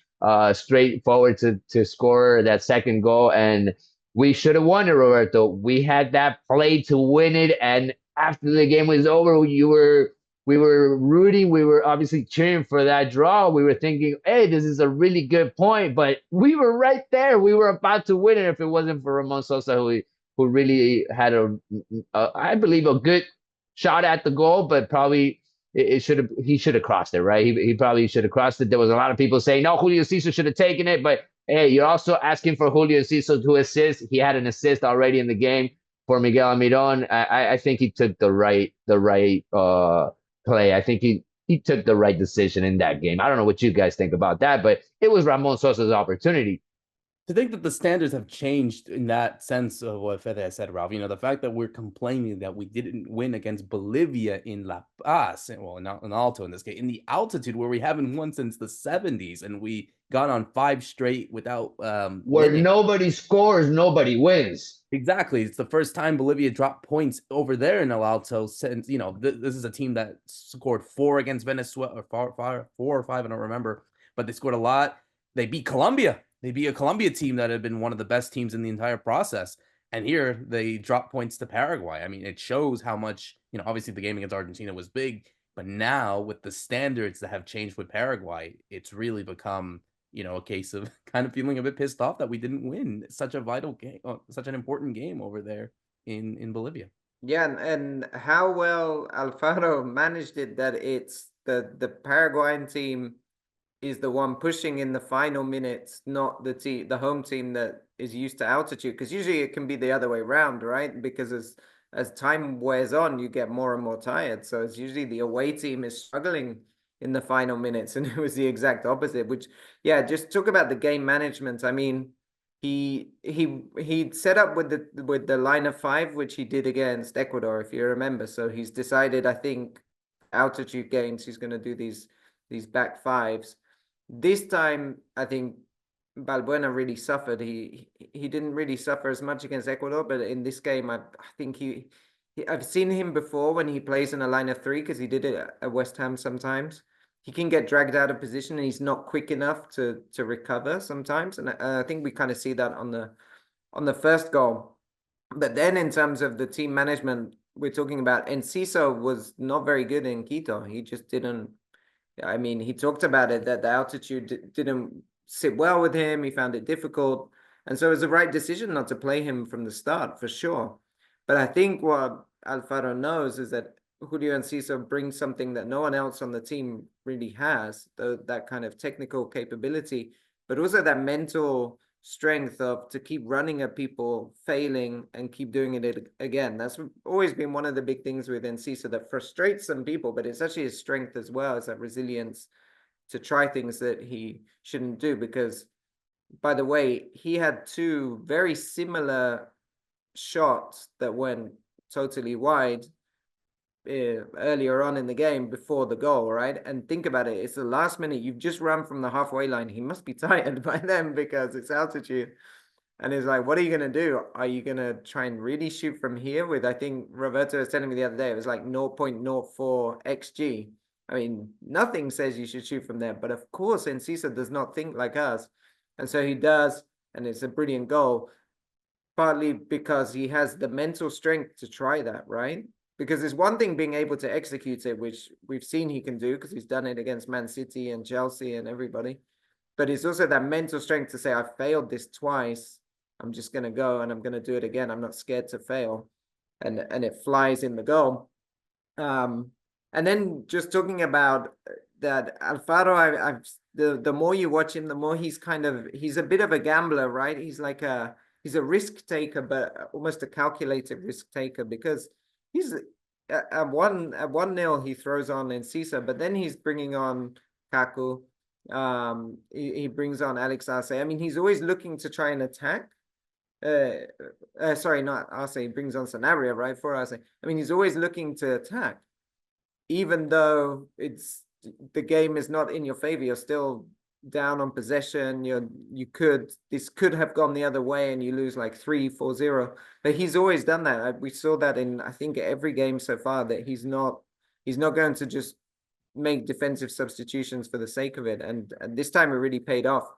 straight forward to score that second goal. And we should have won it, Roberto. We had that play to win it. And after the game was over, we were rooting. We were obviously cheering for that draw. We were thinking, hey, this is a really good point. But we were right there. We were about to win it if it wasn't for Ramon Sosa, who really had I believe, a good shot at the goal, but probably he should have crossed it, right? He probably should have crossed it. There was a lot of people saying, no, Julio Cesar should have taken it. But hey, you're also asking for Julio Cesar to assist. He had an assist already in the game for Miguel Almiron. I think he took the right play. I think he took the right decision in that game. I don't know what you guys think about that, but it was Ramon Sosa's opportunity. To think that the standards have changed in that sense of what Fede said, Ralph, the fact that we're complaining that we didn't win against Bolivia in La Paz, well, not in Alto in this case, in the altitude where we haven't won since the 70s, and we got on 5 straight without where winning. Nobody scores, nobody wins. Exactly. It's the first time Bolivia dropped points over there in El Alto since, this is a team that scored 4 against Venezuela, or 4 or 5, I don't remember, but they scored a lot. They beat Colombia. They beat a Colombia team that had been one of the best teams in the entire process. And here they drop points to Paraguay. I mean, it shows how much, obviously the game against Argentina was big, but now with the standards that have changed with Paraguay, it's really become, a case of kind of feeling a bit pissed off that we didn't win such a vital game, such an important game over there in Bolivia. Yeah, and how well Alfaro managed it, that it's the Paraguayan team is the one pushing in the final minutes, not the home team that is used to altitude. Because usually it can be the other way around, right? Because as time wears on, you get more and more tired. So it's usually the away team is struggling in the final minutes, and it was the exact opposite. Which, yeah, just talk about the game management. I mean, he set up with the line of 5, which he did against Ecuador, if you remember. So he's decided, I think, altitude games, he's going to do these back 5s. This time, I think Balbuena really suffered. He didn't really suffer as much against Ecuador, but in this game, I think I've seen him before when he plays in a line of 3, because he did it at West Ham sometimes. He can get dragged out of position, and he's not quick enough to recover sometimes. And I think we kind of see that on the first goal. But then in terms of the team management, we're talking about Enciso was not very good in Quito. He just didn't. I mean, he talked about it, that the altitude didn't sit well with him. He found it difficult. And so it was the right decision not to play him from the start, for sure. But I think what Alfaro knows is that Julio Enciso brings something that no one else on the team really has, that kind of technical capability, but also that mental strength to keep running at people, failing, and keep doing it again. That's always been one of the big things with Enciso that frustrates some people, but it's actually his strength as well, as that resilience to try things that he shouldn't do. Because, by the way, he had 2 very similar shots that went totally wide earlier on in the game before the goal, right? And think about it, it's the last minute, you've just run from the halfway line. He must be tired by then because it's altitude. And it's like, what are you going to do? Are you going to try and really shoot from here with, I think Roberto was telling me the other day, it was like 0.04 XG. I mean, nothing says you should shoot from there. But of course, Enciso does not think like us. And so he does, and it's a brilliant goal, partly because he has the mental strength to try that, right? Because there's one thing being able to execute it, which we've seen he can do, because he's done it against Man City and Chelsea and everybody. But it's also that mental strength to say, I failed this twice. I'm just going to go and I'm going to do it again. I'm not scared to fail. And it flies in the goal. And then just talking about that, Alfaro, the more you watch him, the more he's a bit of a gambler, right? He's like he's a risk taker, but almost a calculated risk taker, because he's at 1-0, he throws on Enciso, but then he's bringing on Kaku. He brings on Alex Arce. I mean, he's always looking to try and attack. Sorry, not Arce. He brings on Sanabria, right, for Arce. I mean, he's always looking to attack, even though the game is not in your favor. You're still down on possession. This could have gone the other way and you lose like 3-4-0. But he's always done that. We saw that in, I think, every game so far, that he's not going to just make defensive substitutions for the sake of it. And this time it really paid off.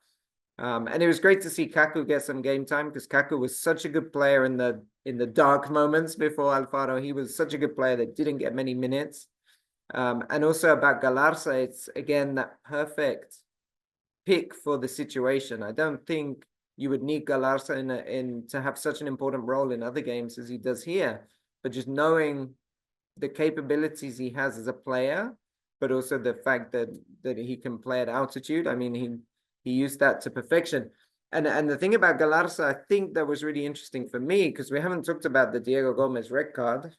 And it was great to see Kaku get some game time, because Kaku was such a good player in the dark moments before Alfaro. He was such a good player that didn't get many minutes. And also about Galarza, it's again that perfect pick for the situation. I don't think you would need Galarza in to have such an important role in other games as he does here, but just knowing the capabilities he has as a player, but also the fact that he can play at altitude. I mean, he used that to perfection. And the thing about Galarza, I think that was really interesting for me, because we haven't talked about the Diego Gomez red card.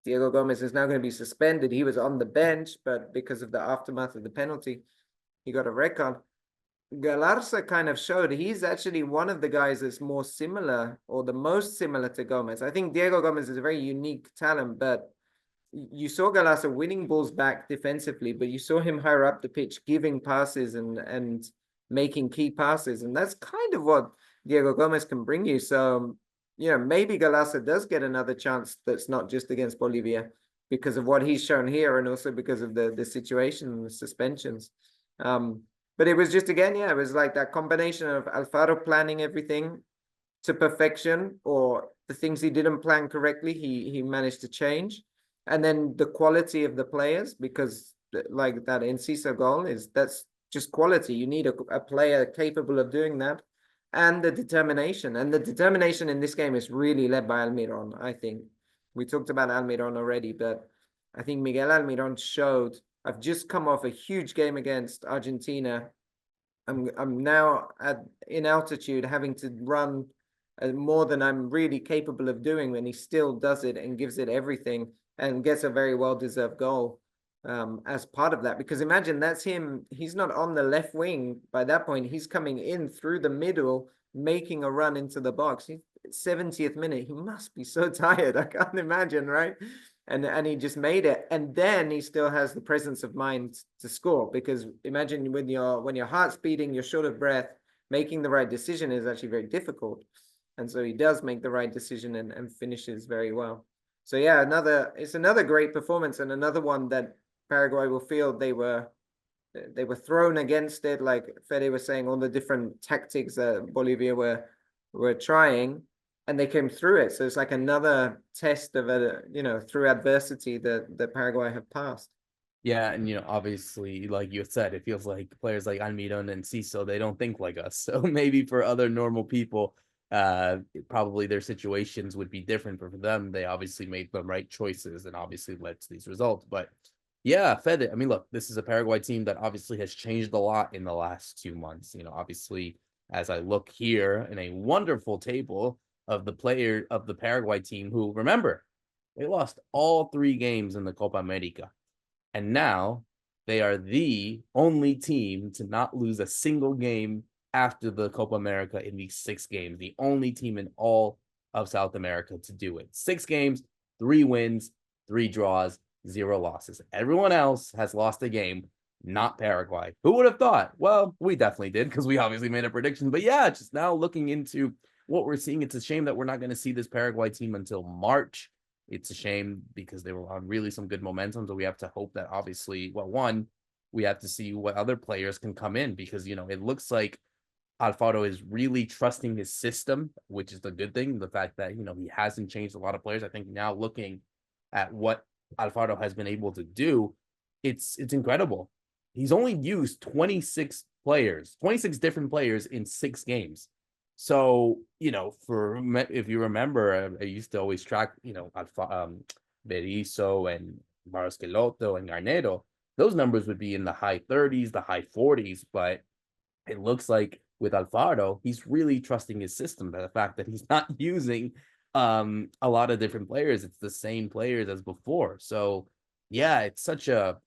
Diego Gomez is now going to be suspended. He was on the bench, but because of the aftermath of the penalty, he got a red card. Galarza kind of showed he's actually one of the guys that's more similar, or the most similar, to Gomez. I think Diego Gomez is a very unique talent, but you saw Galarza winning balls back defensively, but you saw him higher up the pitch, giving passes and making key passes. And that's kind of what Diego Gomez can bring you. So, maybe Galarza does get another chance that's not just against Bolivia, because of what he's shown here, and also because of the situation and the suspensions. But it was just, again, it was like that combination of Alfaro planning everything to perfection, or the things he didn't plan correctly, he managed to change. And then the quality of the players, because like that Enciso goal that's just quality. You need a player capable of doing that, and the determination. And the determination in this game is really led by Almiron, I think. We talked about Almiron already, but I think Miguel Almiron showed, I've just come off a huge game against Argentina. I'm now in altitude, having to run more than I'm really capable of doing, and he still does it and gives it everything and gets a very well-deserved goal as part of that. Because imagine, that's him. He's not on the left wing by that point. He's coming in through the middle, making a run into the box. 70th minute. He must be so tired. I can't imagine, right? And he just made it. And then he still has the presence of mind to score, because imagine when your heart's beating, you're short of breath, making the right decision is actually very difficult. And so he does make the right decision and finishes very well. So yeah, it's another great performance, and another one that Paraguay will feel they were thrown against it. Like Fede was saying, all the different tactics that Bolivia were trying, and they came through it. So it's like another test of through adversity that Paraguay have passed. Yeah, and obviously, like you said, it feels like players like Almiron and Ciso, they don't think like us. So maybe for other normal people, probably their situations would be different. But for them, they obviously made the right choices and obviously led to these results. But yeah, Fede, I mean, look, this is a Paraguay team that obviously has changed a lot in the last 2 months. Obviously, as I look here in a wonderful table of the Paraguay team, who, remember, they lost all 3 games in the Copa America. And now they are the only team to not lose a single game after the Copa America in these 6 games. The only team in all of South America to do it. 6 games, 3 wins, 3 draws, 0 losses. Everyone else has lost a game, not Paraguay. Who would have thought? Well, we definitely did, because we obviously made a prediction. But yeah, just now looking into what we're seeing, it's a shame that we're not going to see this Paraguay team until March. It's a shame, because they were on really some good momentum. So we have to hope that, obviously, well, one, we have to see what other players can come in, because, it looks like Alfaro is really trusting his system, which is the good thing. The fact that, he hasn't changed a lot of players. I think now, looking at what Alfaro has been able to do, it's incredible. He's only used 26 different players in 6 games. So, if you remember, I used to always track, Berizzo and Barosqueloto and Garnero. Those numbers would be in the high 30s, the high 40s, but it looks like with Alfaro, he's really trusting his system. The fact that he's not using a lot of different players, it's the same players as before. So yeah, it's such a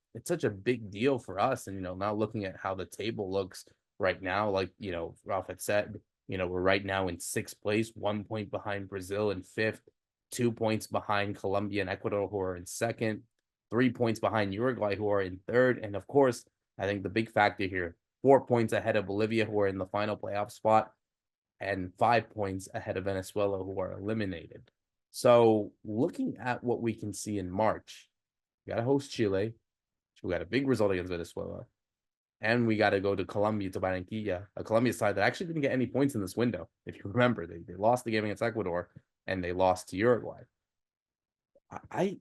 big deal for us. And now looking at how the table looks right now, like Ralph had said, we're right now in 6th place, 1 point behind Brazil in 5th, 2 points behind Colombia and Ecuador, who are in 2nd, 3 points behind Uruguay, who are in 3rd. And of course, I think the big factor here, 4 points ahead of Bolivia, who are in the final playoff spot, and 5 points ahead of Venezuela, who are eliminated. So looking at what we can see in March, we got to host Chile. We got a big result against Venezuela. And we got to go to Colombia, to Barranquilla, a Colombia side that actually didn't get any points in this window. If you remember, they lost the game against Ecuador and they lost to Uruguay. I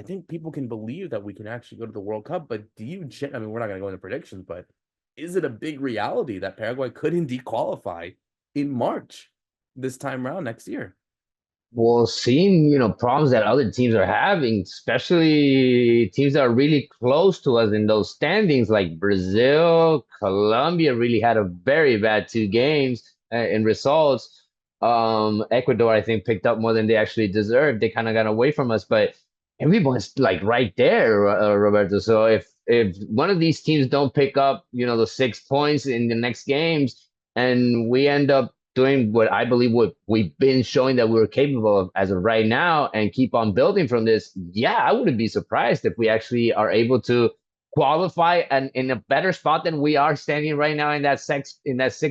think people can believe that we can actually go to the World Cup, but we're not going to go into predictions, but is it a big reality that Paraguay could indeed qualify in March this time around next year? Well, seeing, problems that other teams are having, especially teams that are really close to us in those standings, like Brazil, Colombia really had a very bad 2 games in results. Ecuador, I think, picked up more than they actually deserved. They kind of got away from us, but everyone's like right there, Roberto. So if one of these teams don't pick up, the 6 points in the next games, and we end up doing what I believe what we've been showing that we're capable of as of right now and keep on building from this, yeah, I wouldn't be surprised if we actually are able to qualify and in a better spot than we are standing right now in that sixth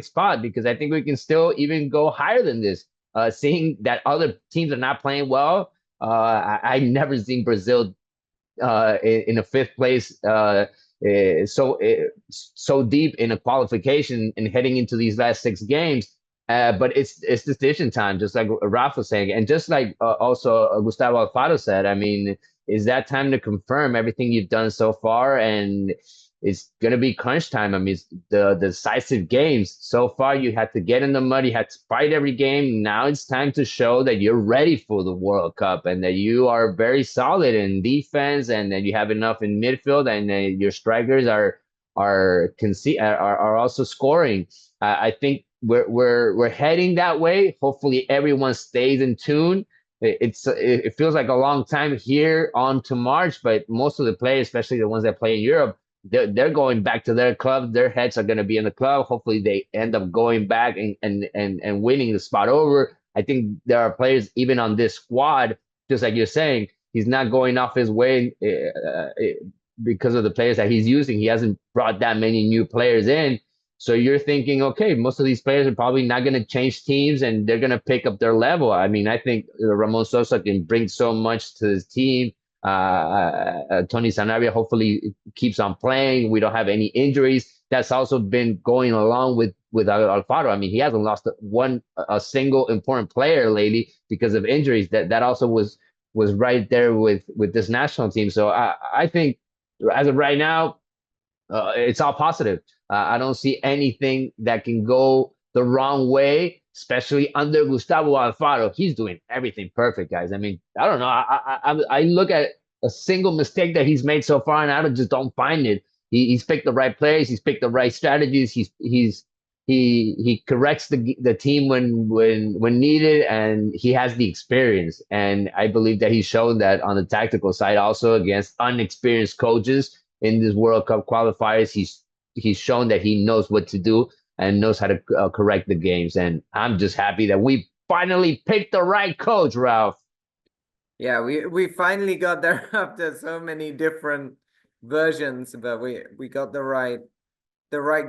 spot, because I think we can still even go higher than this. Seeing that other teams are not playing well, I never seen Brazil in a 5th place so deep in a qualification and heading into these last 6 games. But it's decision time, just like Ralph was saying, and just like also Gustavo Alfaro said. I mean, is that time to confirm everything you've done so far? And it's gonna be crunch time. I mean, it's the decisive games. So far, you had to get in the mud, you had to fight every game. Now it's time to show that you're ready for the World Cup and that you are very solid in defense and that you have enough in midfield and your strikers are also scoring. I think we're heading that way. Hopefully, everyone stays in tune. It feels like a long time here on to March, but most of the players, especially the ones that play in Europe, they're going back to their club. Their heads are going to be in the club. Hopefully, they end up going back and winning the spot over. I think there are players even on this squad, just like you're saying, he's not going off his way because of the players that he's using. He hasn't brought that many new players in. So you're thinking, okay, most of these players are probably not going to change teams and they're going to pick up their level. I mean, I think Ramon Sosa can bring so much to his team. Tony Sanabria hopefully keeps on playing. We don't have any injuries. That's also been going along with Alfaro. I mean, he hasn't lost a single important player lately because of injuries. That also was right there with this national team. So I think as of right now, it's all positive. I don't see anything that can go the wrong way, especially under Gustavo Alfaro. He's doing everything perfect, guys. I mean, I don't know. I look at a single mistake that he's made so far, and I just don't find it. He's picked the right plays. He's picked the right strategies. He corrects the team when needed, and he has the experience. And I believe that he's shown that on the tactical side also against unexperienced coaches in this World Cup qualifiers. He's shown that he knows what to do and knows how to correct the games. And I'm just happy that we finally picked the right coach, Ralph. Yeah, we finally got there after so many different versions, but we got the right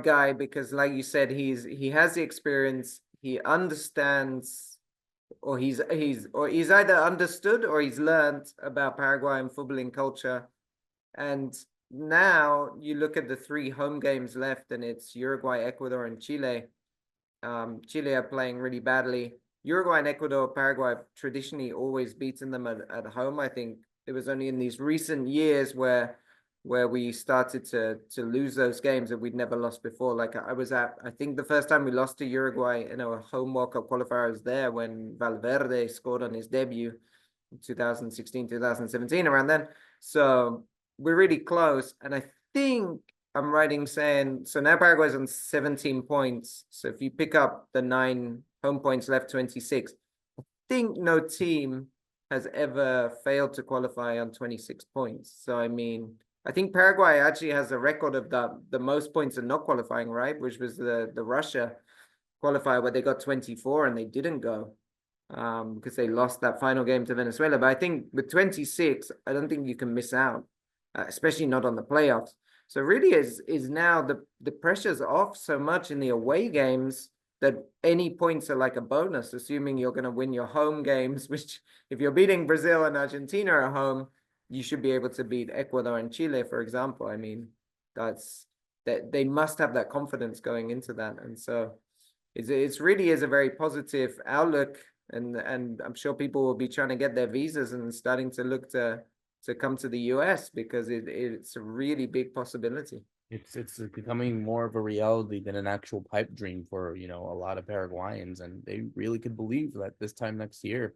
guy, because like you said, he has the experience, he understands, or he's either understood or he's learned about Paraguayan footballing culture. And now you look at the 3 home games left, and it's Uruguay, Ecuador, and Chile. Chile are playing really badly. Uruguay and Ecuador, Paraguay have traditionally always beaten them at home. I think it was only in these recent years where we started to lose those games that we'd never lost before. Like I think the first time we lost to Uruguay in our home World Cup qualifier, I was there when Valverde scored on his debut in 2016, 2017, around then. So we're really close. And I think I'm right in saying, so now Paraguay's on 17 points. So if you pick up the 9 home points left, 26, I think no team has ever failed to qualify on 26 points. So, I mean, I think Paraguay actually has a record of the most points and not qualifying, right? Which was the Russia qualifier where they got 24 and they didn't go because they lost that final game to Venezuela. But I think with 26, I don't think you can miss out, especially not on the playoffs. So really is now the pressure's off so much in the away games that any points are like a bonus, assuming you're going to win your home games, which if you're beating Brazil and Argentina at home, you should be able to beat Ecuador and Chile, for example. I mean, that's that they must have that confidence going into that. And so it's really is a very positive outlook. And I'm sure people will be trying to get their visas and starting to look to come to the US because it's a really big possibility. It's becoming more of a reality than an actual pipe dream for, you know, a lot of Paraguayans, and they really could believe that this time next year,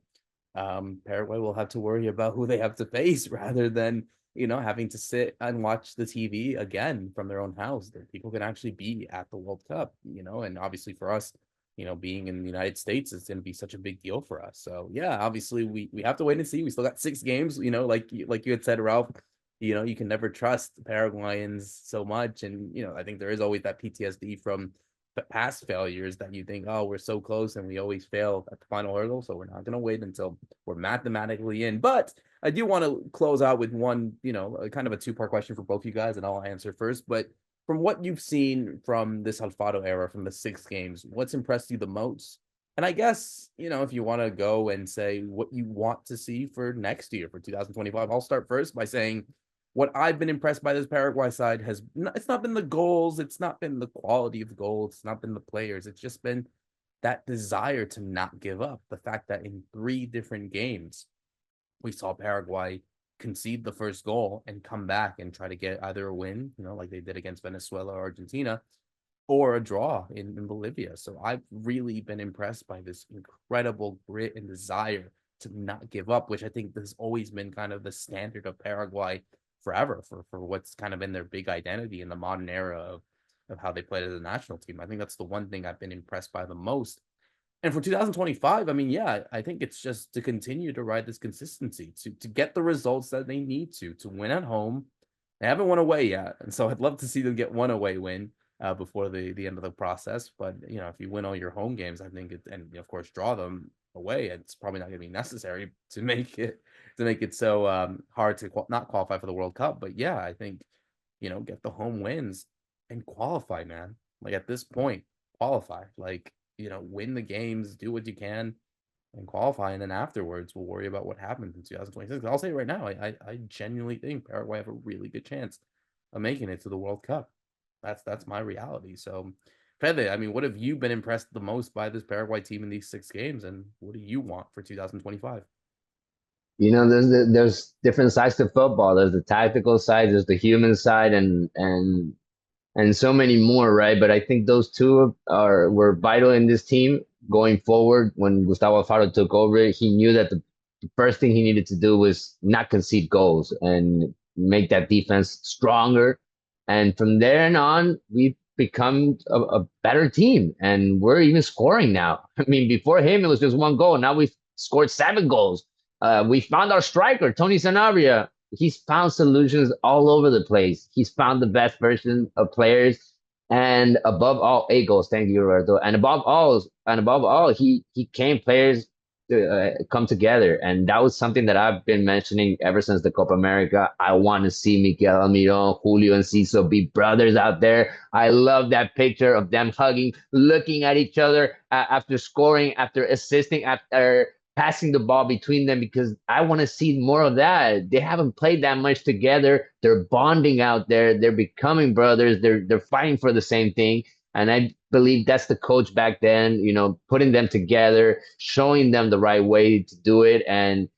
Paraguay will have to worry about who they have to face rather than, you know, having to sit and watch the TV again from their own house. That people can actually be at the World Cup, you know, and obviously for us, you know, being in the United States is going to be such a big deal for us. So yeah, obviously we have to wait and see. We still got 6 games, you know, like you had said, Ralph. You know, you can never trust Paraguayans so much, and you know, I think there is always that PTSD from the past failures that you think, oh, we're so close and we always fail at the final hurdle, so we're not going to wait until we're mathematically in. But I do want to close out with one, you know, kind of a two-part question for both you guys, and I'll answer first. But from what you've seen from this Alfaro era, from the 6 games, what's impressed you the most? And I guess, you know, if you want to go and say what you want to see for next year, for 2025, I'll start first by saying what I've been impressed by this Paraguay side has not, it's not been the goals, it's not been the quality of goals, it's not been the players, it's just been that desire to not give up. The fact that in 3 different games, we saw Paraguay concede the first goal and come back and try to get either a win, you know, like they did against Venezuela or Argentina, or a draw in Bolivia. So I've really been impressed by this incredible grit and desire to not give up, which I think has always been kind of the standard of Paraguay forever for what's kind of been their big identity in the modern era of how they played as a national team. I think that's the one thing I've been impressed by the most. And for 2025, I mean, yeah, I think it's just to continue to ride this consistency, to get the results that they need to win at home. They haven't won away yet, and so I'd love to see them get one away win before the end of the process. But you know, if you win all your home games, I think and of course draw them away, it's probably not going to be necessary to make it so hard to not qualify for the World Cup. But yeah, I think, you know, get the home wins and qualify, man. Like at this point, qualify. Like, you know, win the games, do what you can, and qualify, and then afterwards we'll worry about what happens in 2026. I'll say right now, I genuinely think Paraguay have a really good chance of making it to the World Cup. That's my reality. So, Fede, I mean, what have you been impressed the most by this Paraguay team in these 6 games, and what do you want for 2025? You know, there's different sides to football. There's the tactical side, there's the human side, and so many more, right? But I think those two were vital in this team going forward. When Gustavo Alfaro took over, he knew that the first thing he needed to do was not concede goals and make that defense stronger. And from there on, we've become a better team, and we're even scoring now. I mean, before him, it was just 1 goal. Now we've scored 7 goals. We found our striker, Tony Sanabria. He's found solutions all over the place. He's found the best version of players, and above all, 8 goals. Thank you, Roberto. And above all, he came players come together, and that was something that I've been mentioning ever since the Copa America. I want to see Miguel Almiron, Julio, and Ciso be brothers out there. I love that picture of them hugging, looking at each other after scoring, after assisting, after passing the ball between them, because I want to see more of that. They haven't played that much together. They're bonding out there. They're becoming brothers. They're fighting for the same thing. And I believe that's the coach back then, you know, putting them together, showing them the right way to do it. And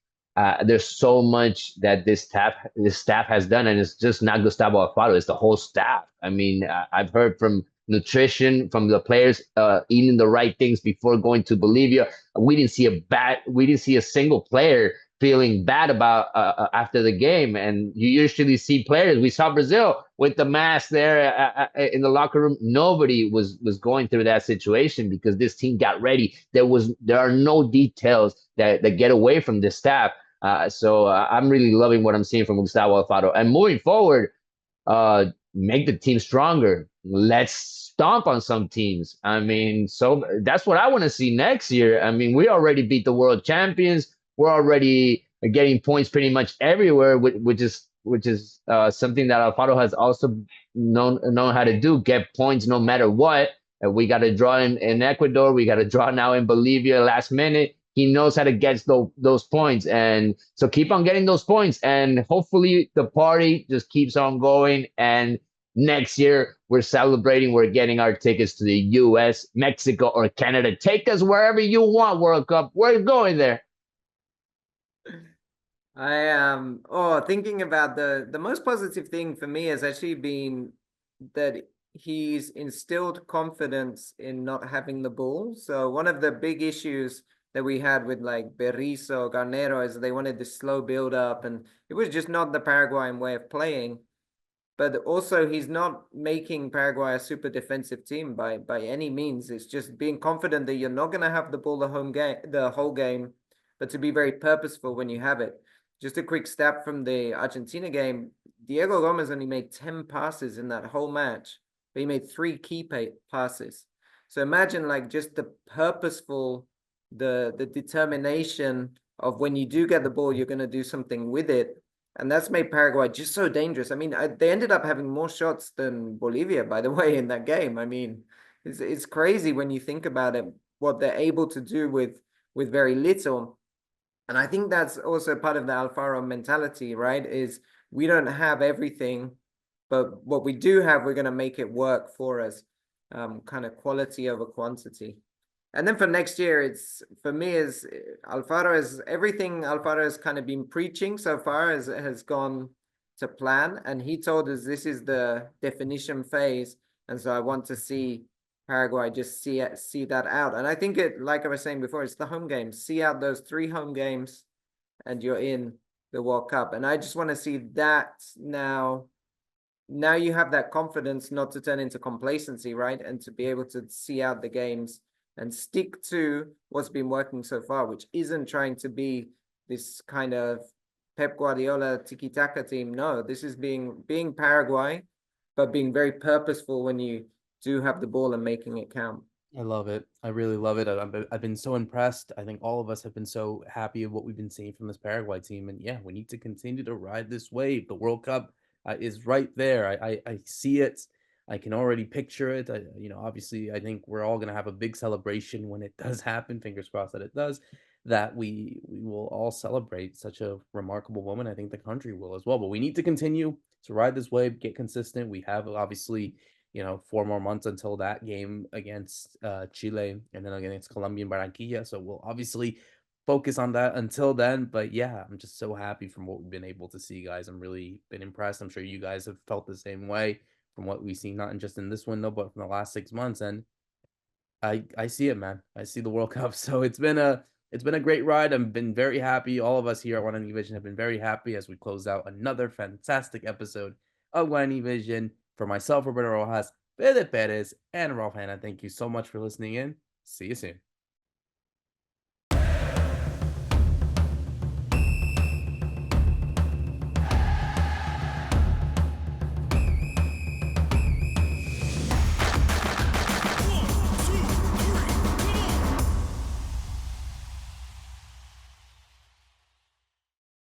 there's so much that this staff has done, and it's just not Gustavo Alfaro, it's the whole staff. I mean, I've heard from nutrition, from the players eating the right things before going to Bolivia. We didn't see a single player feeling bad about after the game. And you usually see players. We saw Brazil with the mask there in the locker room. Nobody was going through that situation because this team got ready. There are no details that get away from this staff. So I'm really loving what I'm seeing from Gustavo Alfaro. And moving forward, make the team stronger. Let's stomp on some teams. I mean, so that's what I want to see next year. I mean, we already beat the world champions. We're already getting points pretty much everywhere, which is which is something that Alfaro has also known how to do, get points no matter what. We got to draw in Ecuador. We got to draw now in Bolivia last minute. He knows how to get those points. And so keep on getting those points. And hopefully the party just keeps on going. And next year, we're celebrating. We're getting our tickets to the US, Mexico, or Canada. Take us wherever you want, World Cup. We're going there. I am thinking about the most positive thing for me has actually been that he's instilled confidence in not having the ball. So one of the big issues that we had with like Berizzo, Garnero is they wanted this slow build up, and it was just not the Paraguayan way of playing. But also he's not making Paraguay a super defensive team by any means. It's just being confident that you're not going to have the ball the whole game, but to be very purposeful when you have it. Just a quick stat from the Argentina game, Diego Gomez only made 10 passes in that whole match, but he made 3 key passes. So imagine like just the purposeful, the determination of when you do get the ball, you're going to do something with it. And that's made Paraguay just so dangerous. I mean, they ended up having more shots than Bolivia, by the way, in that game. I mean, it's crazy when you think about it, what they're able to do with very little. And I think that's also part of the Alfaro mentality, right? Is we don't have everything, but what we do have, we're going to make it work for us. Kind of quality over quantity. And then for next year, it's for me is Alfaro is everything Alfaro has kind of been preaching so far has gone to plan. And he told us this is the definition phase. And so I want to see Paraguay just see that out. And I think it, like I was saying before, it's the home games. See out those 3 home games and you're in the World Cup. And I just want to see that now. Now you have that confidence not to turn into complacency, right? And to be able to see out the games and stick to what's been working so far, which isn't trying to be this kind of Pep Guardiola tiki-taka team. No, this is being Paraguay, but being very purposeful when you do have the ball and making it count. I love it. I really love it. I've been so impressed. I think all of us have been so happy of what we've been seeing from this Paraguay team. And yeah, we need to continue to ride this wave. The World Cup is right there. I see it. I can already picture it. Obviously, I think we're all going to have a big celebration when it does happen. Fingers crossed that it does. That we will all celebrate such a remarkable moment. I think the country will as well. But we need to continue to ride this wave, get consistent. We have obviously 4 more months until that game against Chile and then against Colombia in Barranquilla. So we'll obviously focus on that until then. But yeah, I'm just so happy from what we've been able to see, guys. I'm really been impressed. I'm sure you guys have felt the same way from what we've seen, not just in this window, but from the last 6 months. And I see it, man. I see the World Cup. So it's been a great ride. I've been very happy. All of us here at Guarani Vision have been very happy as we close out another fantastic episode of Guarani Vision. For myself, Roberto Rojas, Fede Perez, and Ralph Hannah, thank you so much for listening in. See you soon.